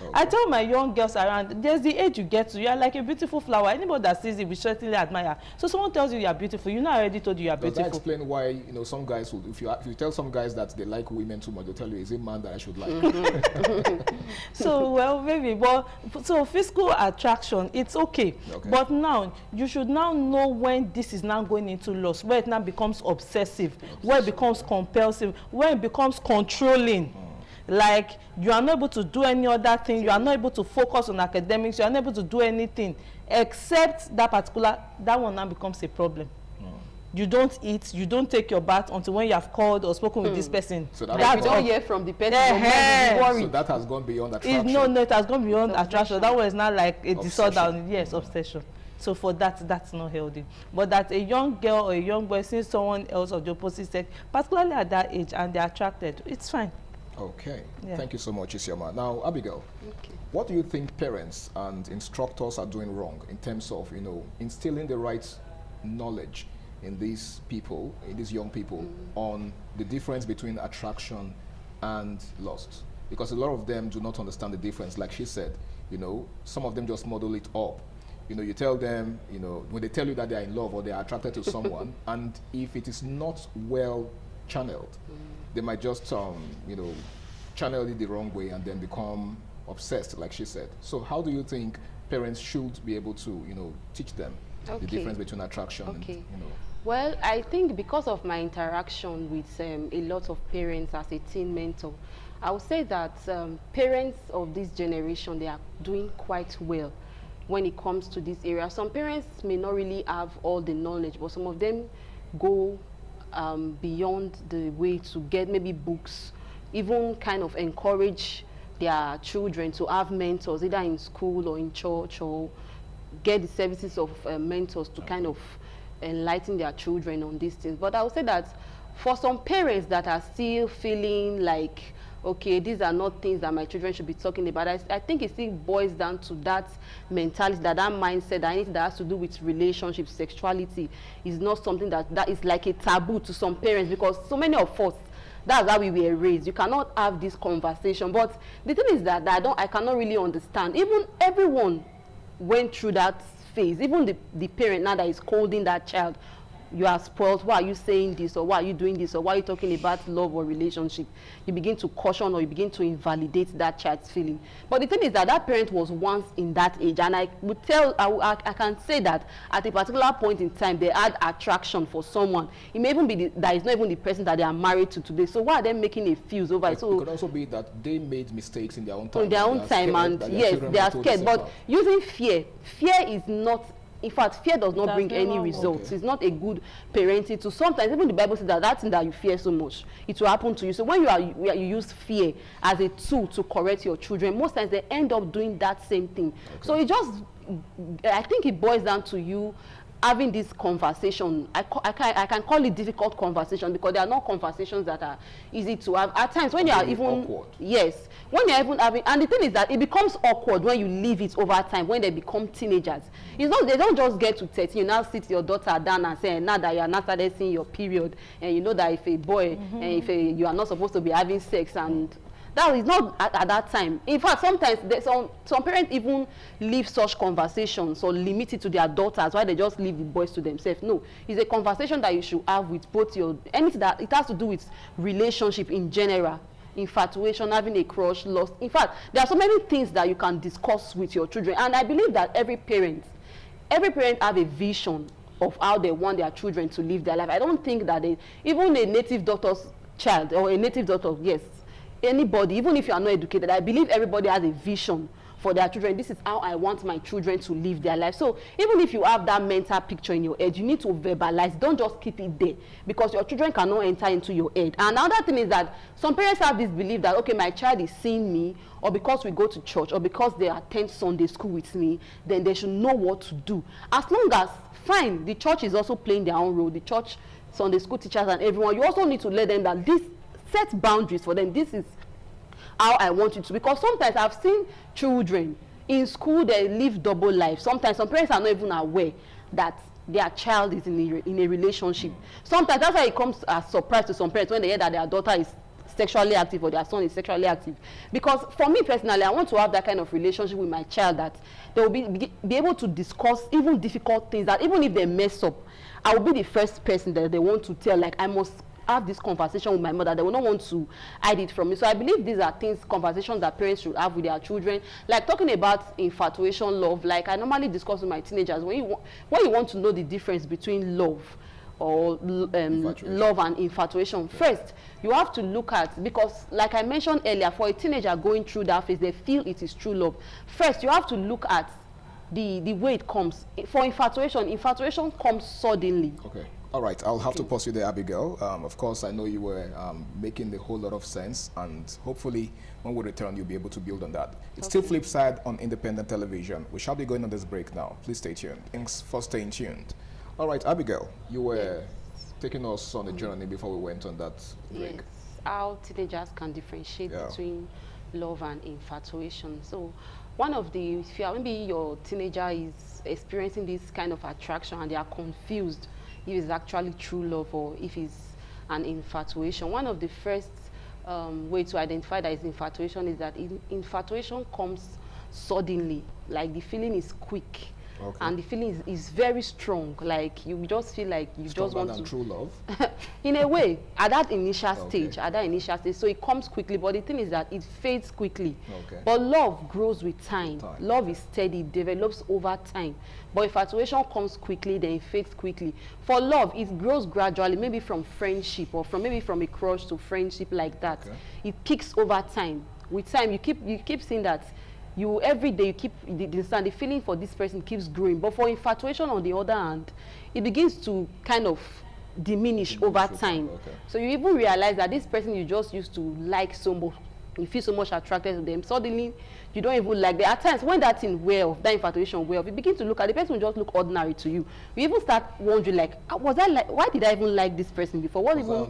Okay. I tell my young girls around, there's the age you get to, you are like a beautiful flower. Anybody that sees it, we certainly admire. So someone tells you are beautiful, you know, I already told you are beautiful. Does that explain why, you know, some guys will, if you tell some guys that they like women too much, they'll tell you, is a man that I should like? So, well, maybe, but so physical attraction, it's okay. But now, you should now know when this is now going into lust, where it now becomes obsessive, where it becomes compulsive, where it becomes controlling. Like, you are not able to do any other thing, you are not able to focus on academics, you are not able to do anything except that particular, that one now becomes a problem. you don't eat, you don't take your bath until when you have called or spoken with this person. So that you don't hear from the person. So that has gone beyond attraction. No, it has gone beyond attraction. That was not like a disorder. Yes, obsession. So for that, that's not healthy. But that a young girl or a young boy sees someone else of the opposite sex, particularly at that age, and they're attracted, it's fine. Okay. Thank you so much, Isioma. Now, Abigail, what do you think parents and instructors are doing wrong in terms of, you know, instilling the right knowledge in these people, in these young people, on the difference between attraction and lust? Because a lot of them do not understand the difference. Like she said, you know, some of them just model it up. You know, you tell them, you know, when they tell you that they are in love or they are attracted to someone, and if it is not well channeled, they might just, you know, channel it the wrong way and then become obsessed, like she said. So how do you think parents should be able to, you know, teach them the difference between attraction and, you know? Well, I think because of my interaction with a lot of parents as a teen mentor, I would say that parents of this generation, they are doing quite well when it comes to this area. Some parents may not really have all the knowledge, but some of them go beyond the way to get maybe books, even kind of encourage their children to have mentors, either in school or in church, or get the services of mentors to kind of enlighten their children on these things. But I would say that for some parents that are still feeling like, okay, these are not things that my children should be talking about, I think it still boils down to that mentality, that mindset, that anything that has to do with relationships, sexuality, is not something that is like a taboo to some parents, because so many of us, that's how we were raised. You cannot have this conversation. But the thing is that I cannot really understand. Even everyone went through that phase. Even the parent now that is scolding that child, you are spoiled, why are you saying this, or why are you doing this, or why are you talking about love or relationship? You begin to caution or you begin to invalidate that child's feeling. But the thing is that parent was once in that age, and I would tell, I can say that at a particular point in time, they had attraction for someone. It may even be that is not even the person that they are married to today. So why are they making a fuse over it? So it could also be that they made mistakes in their own time. In their own time, and yes, they are scared. But using fear is not. In fact, fear does not bring any results. It's not a good parenting tool. Sometimes even the Bible says that thing that you fear so much, it will happen to you. So when you use fear as a tool to correct your children, most times they end up doing that same thing. So it just, I think it boils down to you having this conversation. I can call it difficult conversation, because there are not conversations that are easy to have. At times when you are even awkward. Yes, when you're even having, and the thing is that it becomes awkward when you leave it over time, when they become teenagers. It's not, they don't just get to 13, you now sit your daughter down and say, now that you are not started seeing your period, and you know that if a boy, and if you are not supposed to be having sex, and that is not at that time. In fact, sometimes some parents even leave such conversations or limit it to their daughters, while they just leave the boys to themselves. No, it's a conversation that you should have with both anything that it has to do with relationship in general, infatuation, having a crush, lust. In fact, there are so many things that you can discuss with your children, and I believe that every parent have a vision of how they want their children to live their life. I don't think that even a native doctor's child or a native doctor, yes, anybody, even if you are not educated, I believe everybody has a vision for their children. This is how I want my children to live their life. So even if you have that mental picture in your head, you need to verbalize. Don't just keep it there, because your children cannot enter into your head. And another thing is that some parents have this belief that, okay, my child is seeing me, or because we go to church, or because they attend Sunday school with me, then they should know what to do. As long as, fine, the church is also playing their own role, the church, Sunday school teachers and everyone, you also need to let them that this, set boundaries for them. This is how I want you to, because sometimes I've seen children in school, they live double life. Sometimes some parents are not even aware that their child is in a relationship. Sometimes that's why it comes as a surprise to some parents when they hear that their daughter is sexually active or their son is sexually active. Because for me personally, I want to have that kind of relationship with my child, that they will be able to discuss even difficult things, that even if they mess up, I will be the first person that they want to tell, like, I must have this conversation with my mother. They will not want to hide it from me. So I believe these are conversations that parents should have with their children. Like talking about infatuation, love, like I normally discuss with my teenagers, when you want to know the difference between love or love and infatuation, first you have to look at, because like I mentioned earlier, for a teenager going through that phase, they feel it is true love. First you have to look at the way it comes. For infatuation comes suddenly. All right, I'll have to pause you there, Abigail. Of course, I know you were making a whole lot of sense, and hopefully when we return, you'll be able to build on that. It's still Flipside on independent television. We shall be going on this break now. Please stay tuned. Thanks for staying tuned. All right, Abigail, you were taking us on a journey before we went on that break. Yes, how teenagers can differentiate between love and infatuation. So one of the, if you are, maybe your teenager is experiencing this kind of attraction and they are confused if it's actually true love or if it's an infatuation. One of the first way to identify that it's infatuation is that infatuation comes suddenly, like the feeling is quick. Okay. And the feeling is very strong, like you just feel like you just want to true love in a way at that initial stage, so it comes quickly, but the thing is that it fades quickly. But love grows with time. Love is steady, it develops over time, but infatuation comes quickly, then it fades quickly. For love, it grows gradually, maybe from friendship or maybe from a crush to friendship, like that. It peaks over time. With time, you keep seeing that every day you keep the feeling for this person keeps growing. But for infatuation, on the other hand, it begins to kind of diminish over time. So you even realize that this person you just used to like so much, you feel so much attracted to them, suddenly you don't even like them. At times when that thing wear off, that infatuation wear off, you begin to look at the person, just look ordinary to you. You even start wondering, like, was I like, why did I even like this person before? What even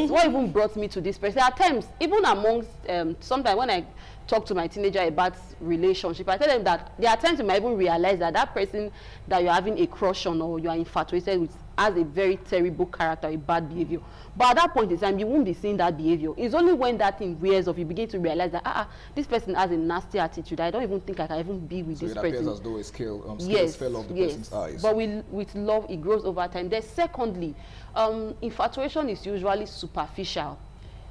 what even brought me to this person? At times, even amongst sometimes when I talk to my teenager about relationship, I tell them that there are times you might even realize that that person that you're having a crush on or you are infatuated with has a very terrible character, a bad behavior. But at that point in time, you won't be seeing that behavior. It's only when that thing wears off, you begin to realize that this person has a nasty attitude. I don't even think I can even be with this person. It appears as though it's scales fell off the person's eyes. But with love, it grows over time. Then secondly, infatuation is usually superficial.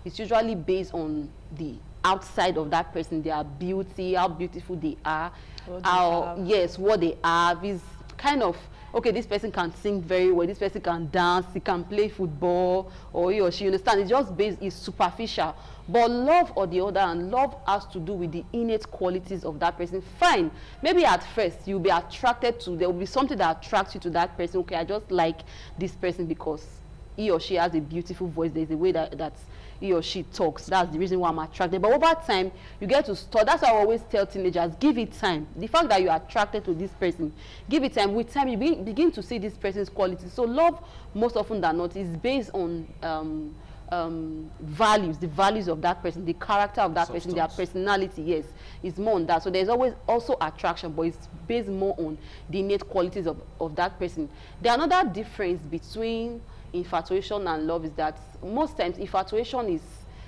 It's usually based on the outside of that person, their beauty, how beautiful they are, what they have is kind of, okay, this person can sing very well, this person can dance, he can play football, or he or she, understand, it's just based, it's superficial. But love, on the other hand, love has to do with the innate qualities of that person. Fine, maybe at first you'll be attracted to, there will be something that attracts you to that person. Okay, I just like this person because he or she has a beautiful voice, there's a way that he or she talks, that's the reason why I'm attracted. But over time, you get to start. That's why I always tell teenagers, give it time. The fact that you're attracted to this person, give it time. With time, you begin to see this person's qualities. So love, most often than not, is based on values, the values of that person, the character of that person, their personality. Yes, it's more on that. So there's always also attraction, but it's based more on the innate qualities of that person. The another difference between infatuation and love is that most times infatuation is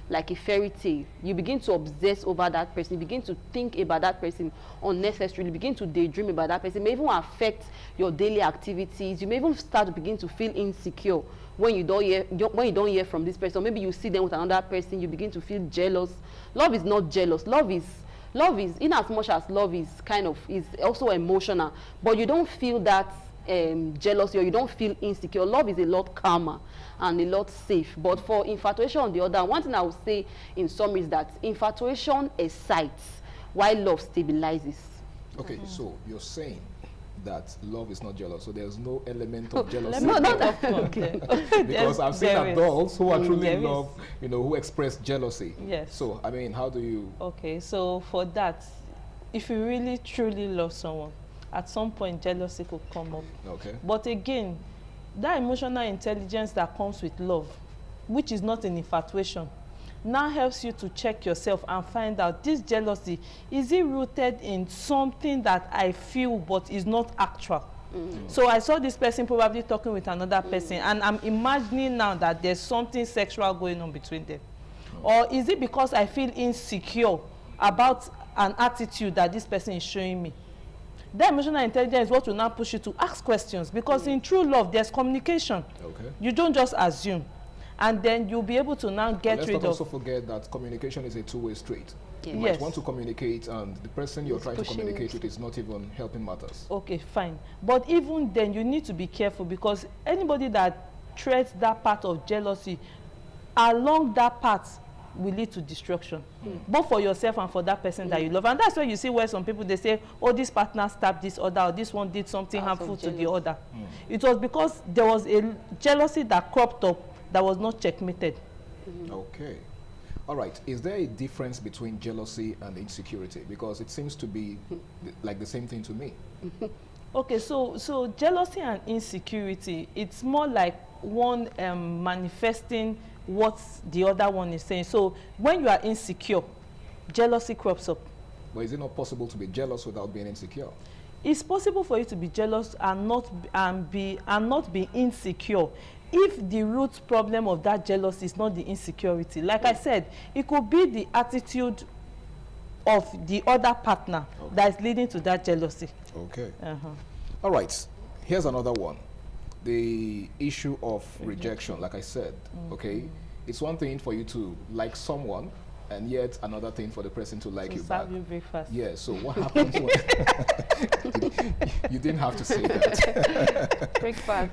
like a fairy tale. You begin to obsess over that person, you begin to think about that person unnecessarily, begin to daydream about that person. It may even affect your daily activities. You may even start to begin to feel insecure when you don't hear from this person. Or maybe you see them with another person, you begin to feel jealous. Love is not jealous. Love is in as much as love is kind of is also emotional, but you don't feel that jealousy, or you don't feel insecure. Love is a lot calmer and a lot safe. But for infatuation, on the other, one thing I would say in summary is that infatuation excites while love stabilizes. Okay, so you're saying that love is not jealous, so there's no element of jealousy. Okay. Because I've seen adults who are truly in love, who express jealousy. Yes. So I mean, how do you? Okay, so for that, if you really truly love someone, at some point jealousy could come up. Okay. But again, that emotional intelligence that comes with love, which is not an infatuation, now helps you to check yourself and find out, this jealousy, is it rooted in something that I feel but is not actual? So I saw this person probably talking with another person, and I'm imagining now that there's something sexual going on between them. Or is it because I feel insecure about an attitude that this person is showing me? That emotional intelligence is what will now push you to ask questions, because in true love, there's communication. Okay. You don't just assume. And then you'll be able to now get rid of... Let's not also forget that communication is a two-way street. Yeah. You might want to communicate, and the person you're trying to communicate with is not even helping matters. Okay, fine. But even then, you need to be careful, because anybody that treads that part of jealousy, along that path, will lead to destruction, both for yourself and for that person that you love. And that's why you see where some people, they say, oh, this partner stabbed this other, or this one did something harmful to the other. It was because there was a jealousy that cropped up that was not checkmated. Okay. All right. Is there a difference between jealousy and insecurity? Because it seems to be like the same thing to me. Okay, so jealousy and insecurity, it's more like one manifesting what the other one is saying. So when you are insecure, jealousy crops up. But is it not possible to be jealous without being insecure? It's possible for you to be jealous and not be insecure if the root problem of that jealousy is not the insecurity. Like I said, it could be the attitude of the other partner that is leading to that jealousy. Okay. All right. Here's another one. The issue of rejection, like I said, okay? It's one thing for you to like someone, and yet another thing for the person to like you back. You breakfast. Yeah, so what happens when... You didn't have to say that. Breakfast.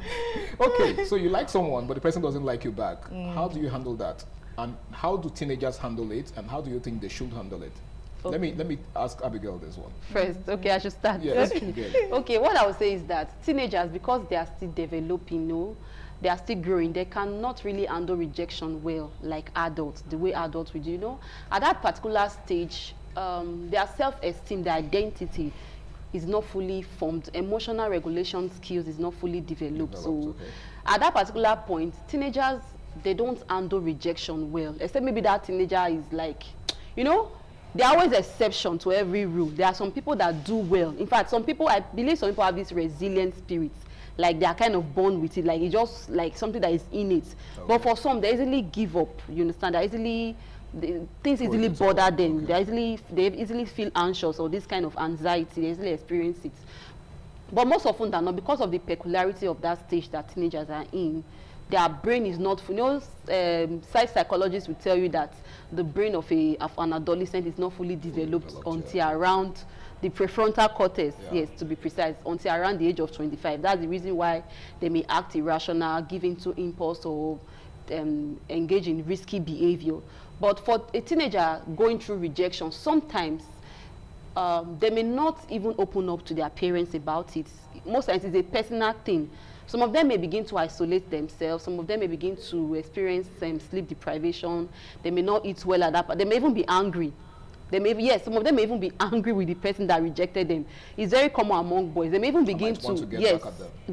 Okay, so you like someone, but the person doesn't like you back. How do you handle that? And how do teenagers handle it? And how do you think they should handle it? Okay. Let me ask Abigail this one. First, okay, I should start. Yes, okay, what I would say is that teenagers, because they are still developing, they are still growing, they cannot really handle rejection well like adults, the way adults would, At that particular stage, their self-esteem, their identity is not fully formed. Emotional regulation skills is not fully developed. So at that particular point, teenagers, they don't handle rejection well, except maybe that teenager is like, there are always exceptions to every rule. There are some people that do well. In fact, I believe some people have this resilient spirit. Like they are kind of born with it. Like it's just like something that is in it. Okay. But for some, they easily give up. You understand? Things easily bother them. Okay. They easily feel anxious or this kind of anxiety. They easily experience it. But most often than not, because of the peculiarity of that stage that teenagers are in, their brain is not full. Psychologists will tell you that the brain of an adolescent is not fully developed until around the prefrontal cortex, yes, to be precise, until around the age of 25. That's the reason why they may act irrational, give into impulse, or engage in risky behavior. But for a teenager going through rejection, sometimes they may not even open up to their parents about it. Most times it's a personal thing. Some of them may begin to isolate themselves. Some of them may begin to experience sleep deprivation. They may not eat well at that point. They may even be angry. Some of them may even be angry with the person that rejected them. It's very common among boys. They may even begin to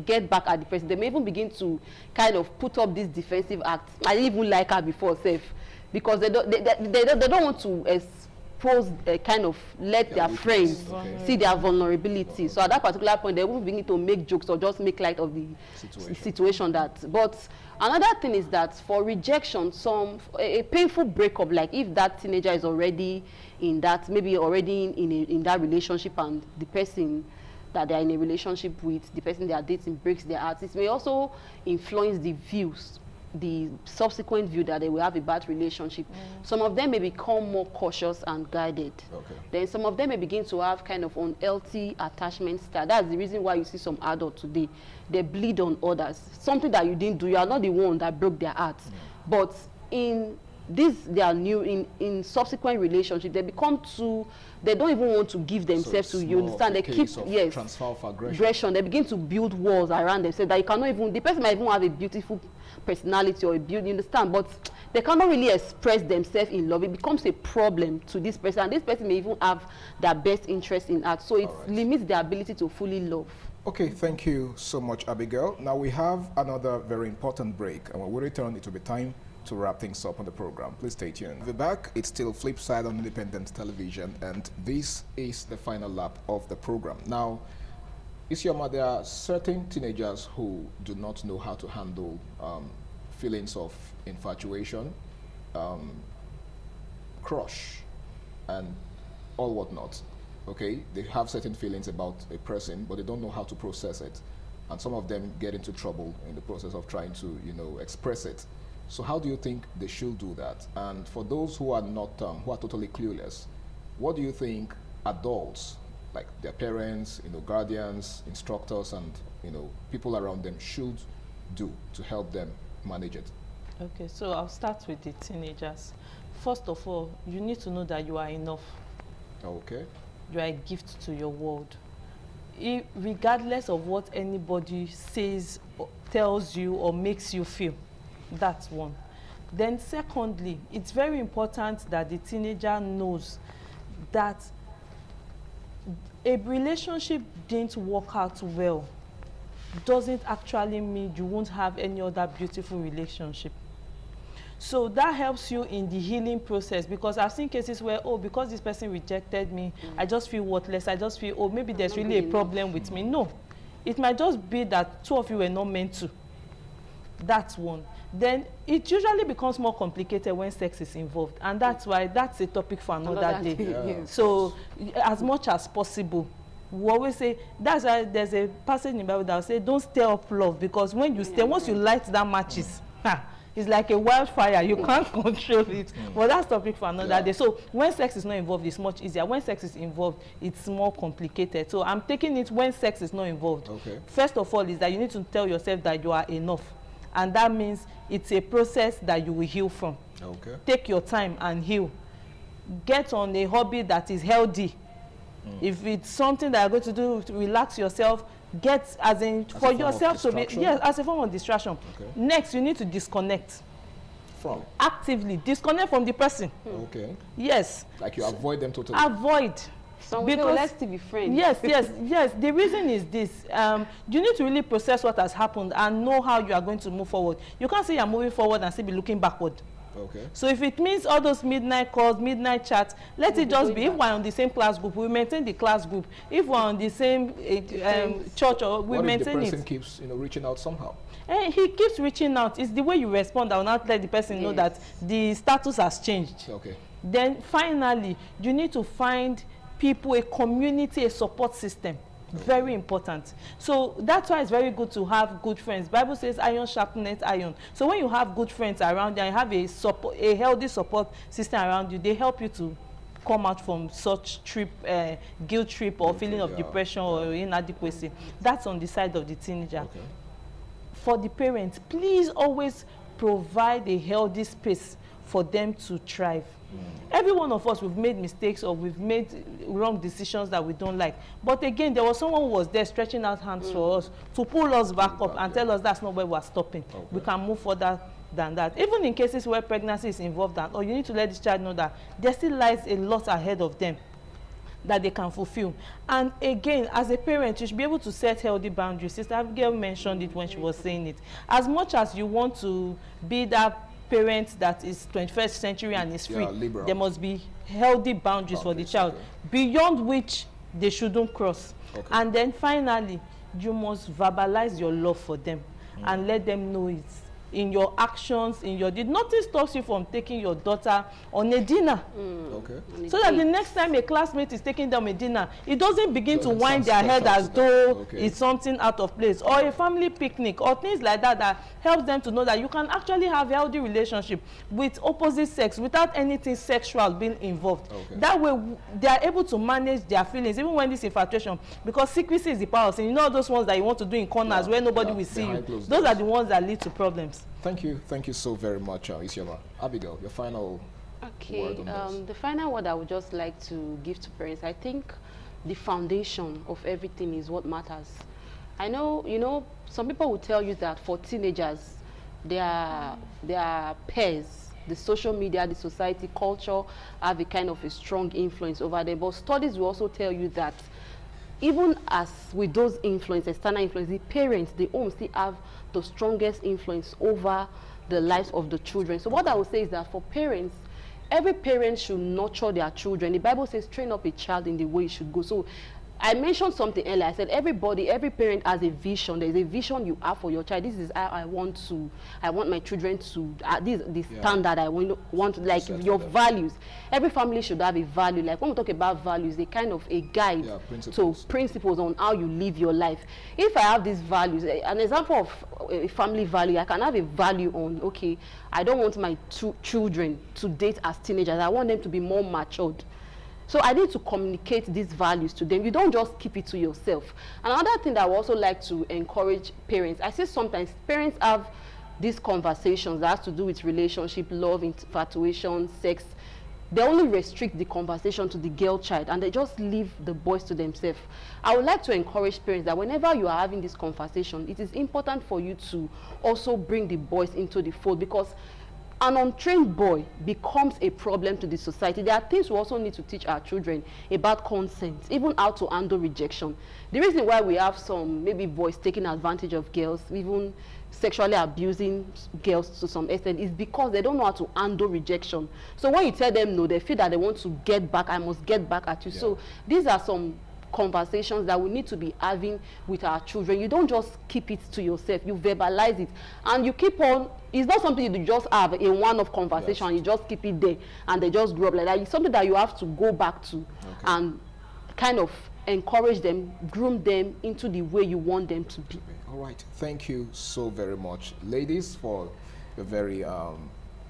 get back at the person. They may even begin to kind of put up this defensive act. I didn't even like her before, because they don't want to expose, kind of let their friends see their vulnerability. So at that particular point, they won't begin to make jokes or just make light of the situation. But another thing is that for rejection, a painful breakup, like if that teenager is already in that, maybe already in that relationship, and the person that they are in a relationship with, the person they are dating, breaks their heart, it may also influence the subsequent view that they will have a bad relationship. Some of them may become more cautious and guided. Then some of them may begin to have kind of unhealthy attachment style. That's the reason why you see some adults today, they bleed on others. Something that you didn't do, you are not the one that broke their heart. But in in subsequent relationship, they become they don't even want to give themselves to you. Understand? They keep transfer of aggression. They begin to build walls around themselves that you cannot even. The person might even have a beautiful personality or you understand, but they cannot really express themselves in love. It becomes a problem to this person, and this person may even have their best interest in art. So it limits their ability to fully love. Okay, thank you so much, Abigail. Now we have another very important break, and when we return, it will be time to wrap things up on the program. Please stay tuned. We're back. It's still Flipside on Independent Television, and this is the final lap of the program. Now, Isioma, there are certain teenagers who do not know how to handle feelings of infatuation, crush, and all whatnot. Okay, they have certain feelings about a person, but they don't know how to process it, and some of them get into trouble in the process of trying to, express it. So how do you think they should do that? And for those who are not, who are totally clueless, what do you think adults, like their parents, guardians, instructors, and people around them should do to help them manage it? Okay, so I'll start with the teenagers. First of all, you need to know that you are enough. Okay. You are a gift to your world. Regardless of what anybody says, or tells you, or makes you feel. That's one. Then secondly, it's very important that the teenager knows that a relationship didn't work out well doesn't actually mean you won't have any other beautiful relationship. So that helps you in the healing process, because I've seen cases where, oh, because this person rejected me, I just feel worthless. I just feel, oh, maybe there's really a problem with me. No, it might just be that two of you were not meant to. That's one. Then it usually becomes more complicated when sex is involved, and that's why that's a topic for another day. Yeah. So as much as possible, we always say, that's why there's a passage in the Bible that will say, don't stir up love, because when you stir, once you light that matches, it's like a wildfire. You can't control it. But that's topic for another day. So when sex is not involved, it's much easier. When sex is involved, it's more complicated. So I'm taking it when sex is not involved. Okay. First of all is that you need to tell yourself that you are enough. And that means it's a process that you will heal from. Okay. Take your time and heal. Get on a hobby that is healthy. If it's something that you're going to do to relax yourself, get as in as for yourself to be, yes, as a form of distraction. Okay. Next, you need to disconnect. From? Actively disconnect from the person. Okay. Yes. Like you avoid them totally. Avoid. Because let's still be friends. Yes, yes. The reason is this: you need to really process what has happened and know how you are going to move forward. You can't say you're moving forward and still be looking backward. Okay. So if it means all those midnight calls, midnight chats, let it just be. If we're on the same class group, we maintain the class group. If we're on the same church, or we maintain it. What if the person keeps, reaching out somehow? He keeps reaching out. It's the way you respond that will not let the person know that the status has changed. Okay. Then finally, you need to find people, a community, a support system. Very important. So that's why it's very good to have good friends. Bible says iron sharpeneth iron. So when you have good friends around you and you have a healthy support system around you, they help you to come out from such guilt trip or feeling of depression or inadequacy. That's on the side of the teenager. Okay. For the parents, please always provide a healthy space for them to thrive. Every one of us, we've made mistakes or we've made wrong decisions that we don't like. But again, there was someone who was there stretching out hands for us to pull us back up and tell us that's not where we're stopping. Okay. We can move further than that. Even in cases where pregnancy is involved, or you need to let this child know that there still lies a lot ahead of them that they can fulfill. And again, as a parent, you should be able to set healthy boundaries. Sister Abigail mentioned it when she was saying it. As much as you want to be that parent that is 21st century and is free, there must be healthy boundaries for the child, beyond which they shouldn't cross. Okay. And then finally, you must verbalize your love for them and let them know it in your actions, in your deed. Nothing stops you from taking your daughter on a dinner. Okay. So that the next time a classmate is taking them a dinner, it doesn't begin to wind their head as though it's something out of place. Or a family picnic or things like that that helps them to know that you can actually have a healthy relationship with opposite sex without anything sexual being involved. Okay. That way they are able to manage their feelings even when this infatuation, because secrecy is the power of sin. You know those ones that you want to do in corners where nobody will see you. Those are the ones that lead to problems. Thank you so very much, Isioma. Abigail, your final word on this. The final word I would just like to give to parents, I think the foundation of everything is what matters. I know, some people will tell you that for teenagers, their peers, the social media, the society, culture have a kind of a strong influence over them. But studies will also tell you that even as with those influences, external influence, the parents, the home still have the strongest influence over the lives of the children. So what I would say is that for parents, every parent should nurture their children. The Bible says, train up a child in the way it should go. So I mentioned something earlier. I said every parent has a vision. There's a vision you have for your child. This is how I want my children to, this is the standard I want to, like your values. Every family should have a value. Like when we talk about values, a kind of a guide to principles on how you live your life. If I have these values, an example of a family value, I can have a value on, okay, I don't want my children to date as teenagers. I want them to be more matured. So I need to communicate these values to them. You don't just keep it to yourself. Another thing that I would also like to encourage parents, I see sometimes parents have these conversations that has to do with relationship, love, infatuation, sex, they only restrict the conversation to the girl child and they just leave the boys to themselves. I would like to encourage parents that whenever you are having this conversation, it is important for you to also bring the boys into the fold, because an untrained boy becomes a problem to the society. There are things we also need to teach our children about consent, even how to handle rejection. The reason why we have some maybe boys taking advantage of girls, even sexually abusing girls to some extent, is because they don't know how to handle rejection. So when you tell them no, they feel that they want to get back, I must get back at you. Yeah. So these are some conversations that we need to be having with our children. You don't just keep it to yourself, you verbalize it and you keep on. It's not something you just have in one-off conversation. Yes. You just keep it there and they just grow up like that. It's something that you have to go back to and kind of encourage them, groom them into the way you want them to be. All right, thank you so very much, ladies, for a very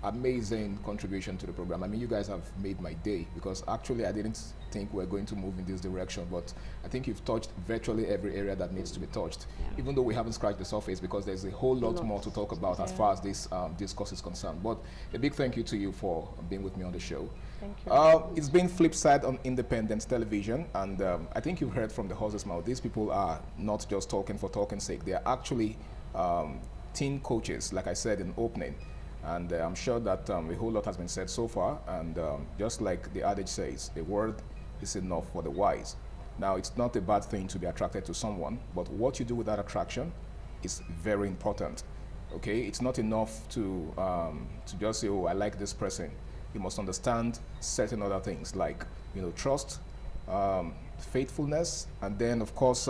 amazing contribution to the program. I mean, you guys have made my day, because actually I didn't think we're going to move in this direction, but I think you've touched virtually every area that needs to be touched, even though we haven't scratched the surface, because there's a whole lot more to talk about as far as this discourse is concerned. But a big thank you to you for being with me on the show. Thank you. It's been Flipside on Independent Television, and I think you've heard from the horse's mouth. These people are not just talking for talking's sake. They are actually teen coaches, like I said in opening. And I'm sure that a whole lot has been said so far, and just like the adage says, a word is enough for the wise. Now, it's not a bad thing to be attracted to someone, but what you do with that attraction is very important. Okay, it's not enough to just say, oh, I like this person. You must understand certain other things like, you know, trust, faithfulness, and then of course,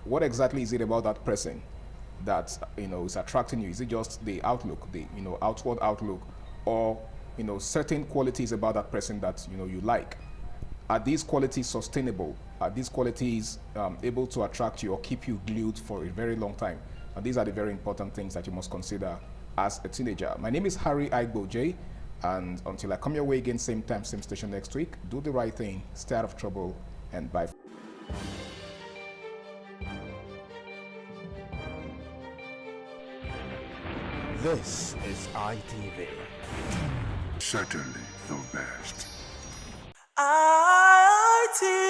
what exactly is it about that person that, you know, is attracting you? Is it just the outlook, the, you know, outward outlook, or, you know, certain qualities about that person that, you know, you like? Are these qualities sustainable? Are these qualities able to attract you or keep you glued for a very long time? And these are the very important things that you must consider as a teenager. My name is Harry Igbo, and until I come your way again, same time, same station next week, do the right thing, stay out of trouble, and bye. This is ITV. Certainly the best. ITV,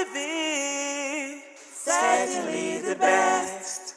certainly the best.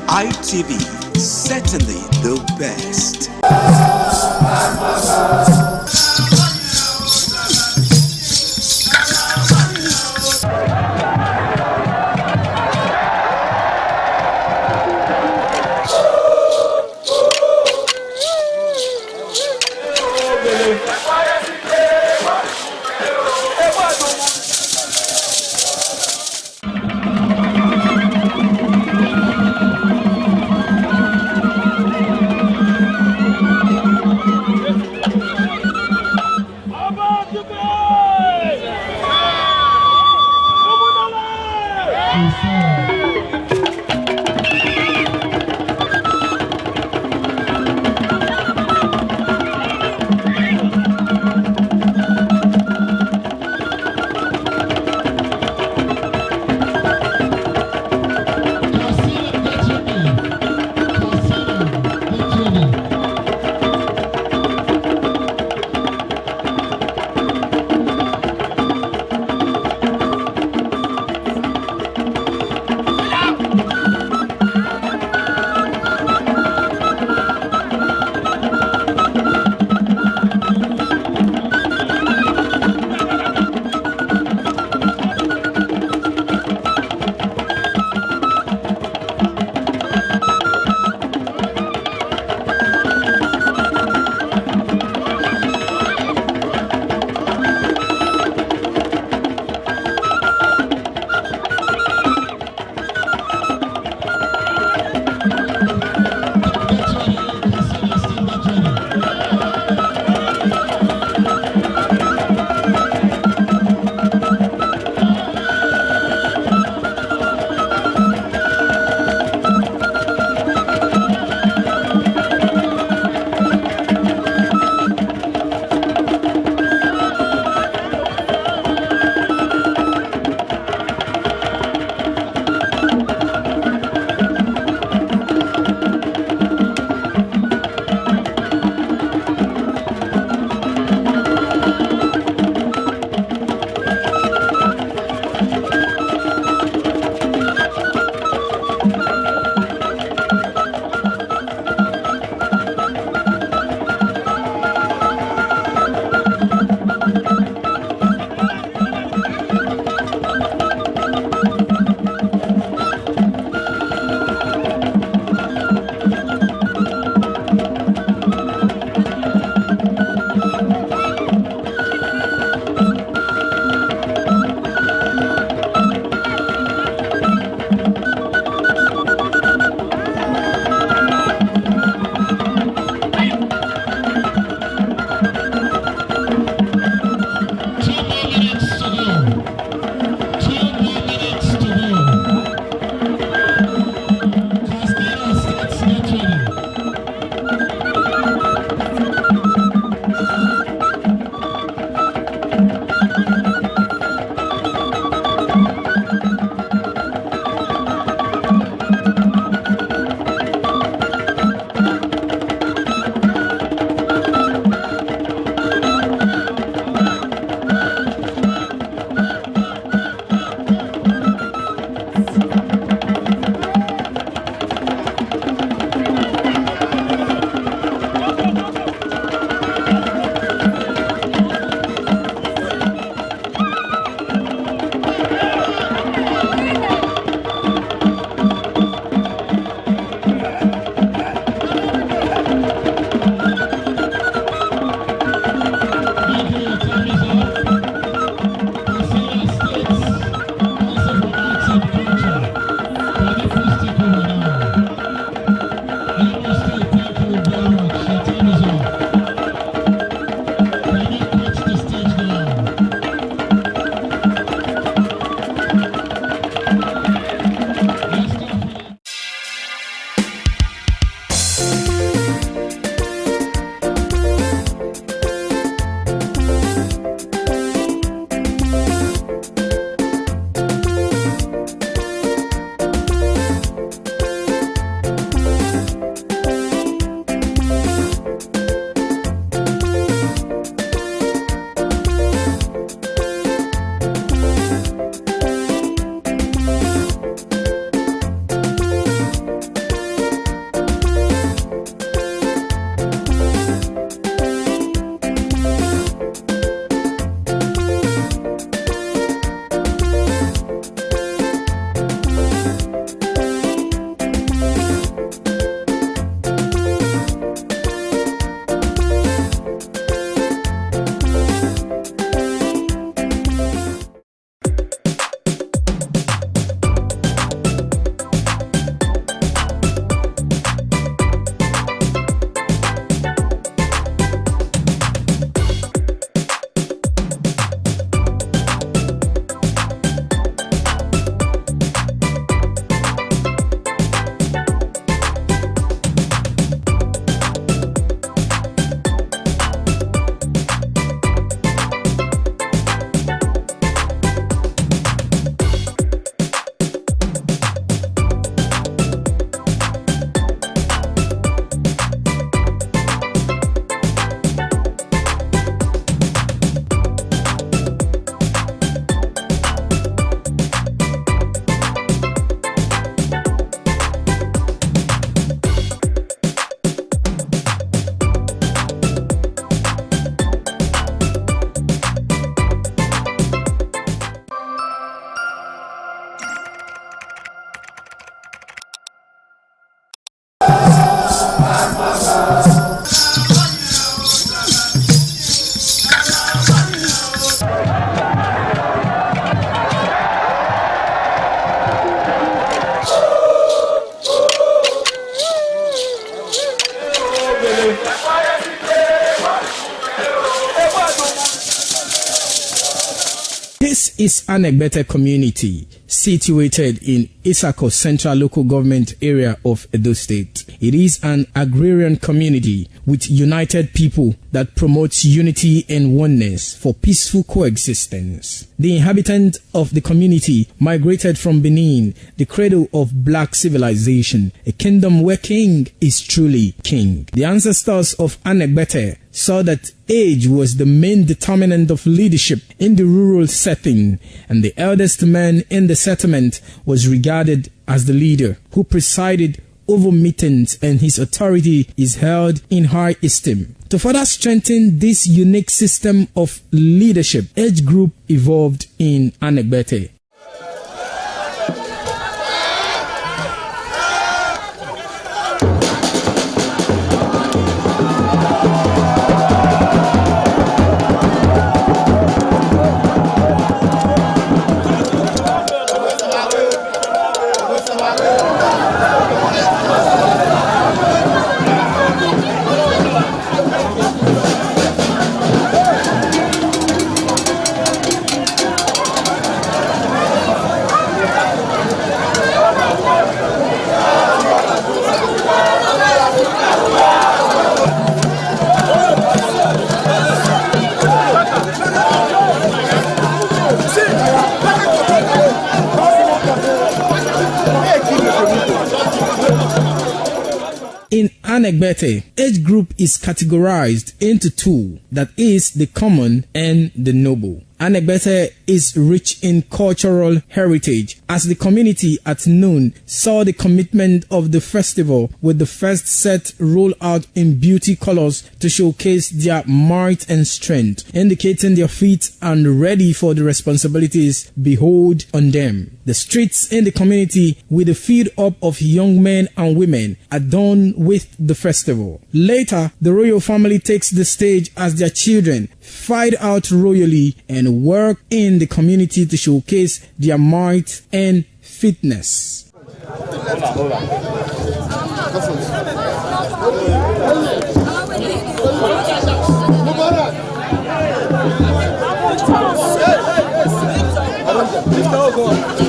ITV, certainly the best. This is Anegbete community, situated in Isako Central Local Government Area of Edo State. It is an agrarian community with united people that promotes unity and oneness for peaceful coexistence. The inhabitants of the community migrated from Benin, the cradle of black civilization, a kingdom where king is truly king. The ancestors of Anegbete saw that age was the main determinant of leadership in the rural setting, and the eldest man in the settlement was regarded as the leader who presided over meetings, and his authority is held in high esteem. To further strengthen this unique system of leadership, age group evolved in Anegbete. In Anegbete, age group is categorized into two, that is, the common and the noble. Anegbete is rich in cultural heritage, as the community at noon saw the commitment of the festival with the first set rolled out in beauty colors to showcase their might and strength, indicating their feet and ready for the responsibilities behold on them. The streets in the community with a feed up of young men and women adorned with the festival. Later, the royal family takes the stage as their children fight out royally and work in the community to showcase their might and fitness. Hold on.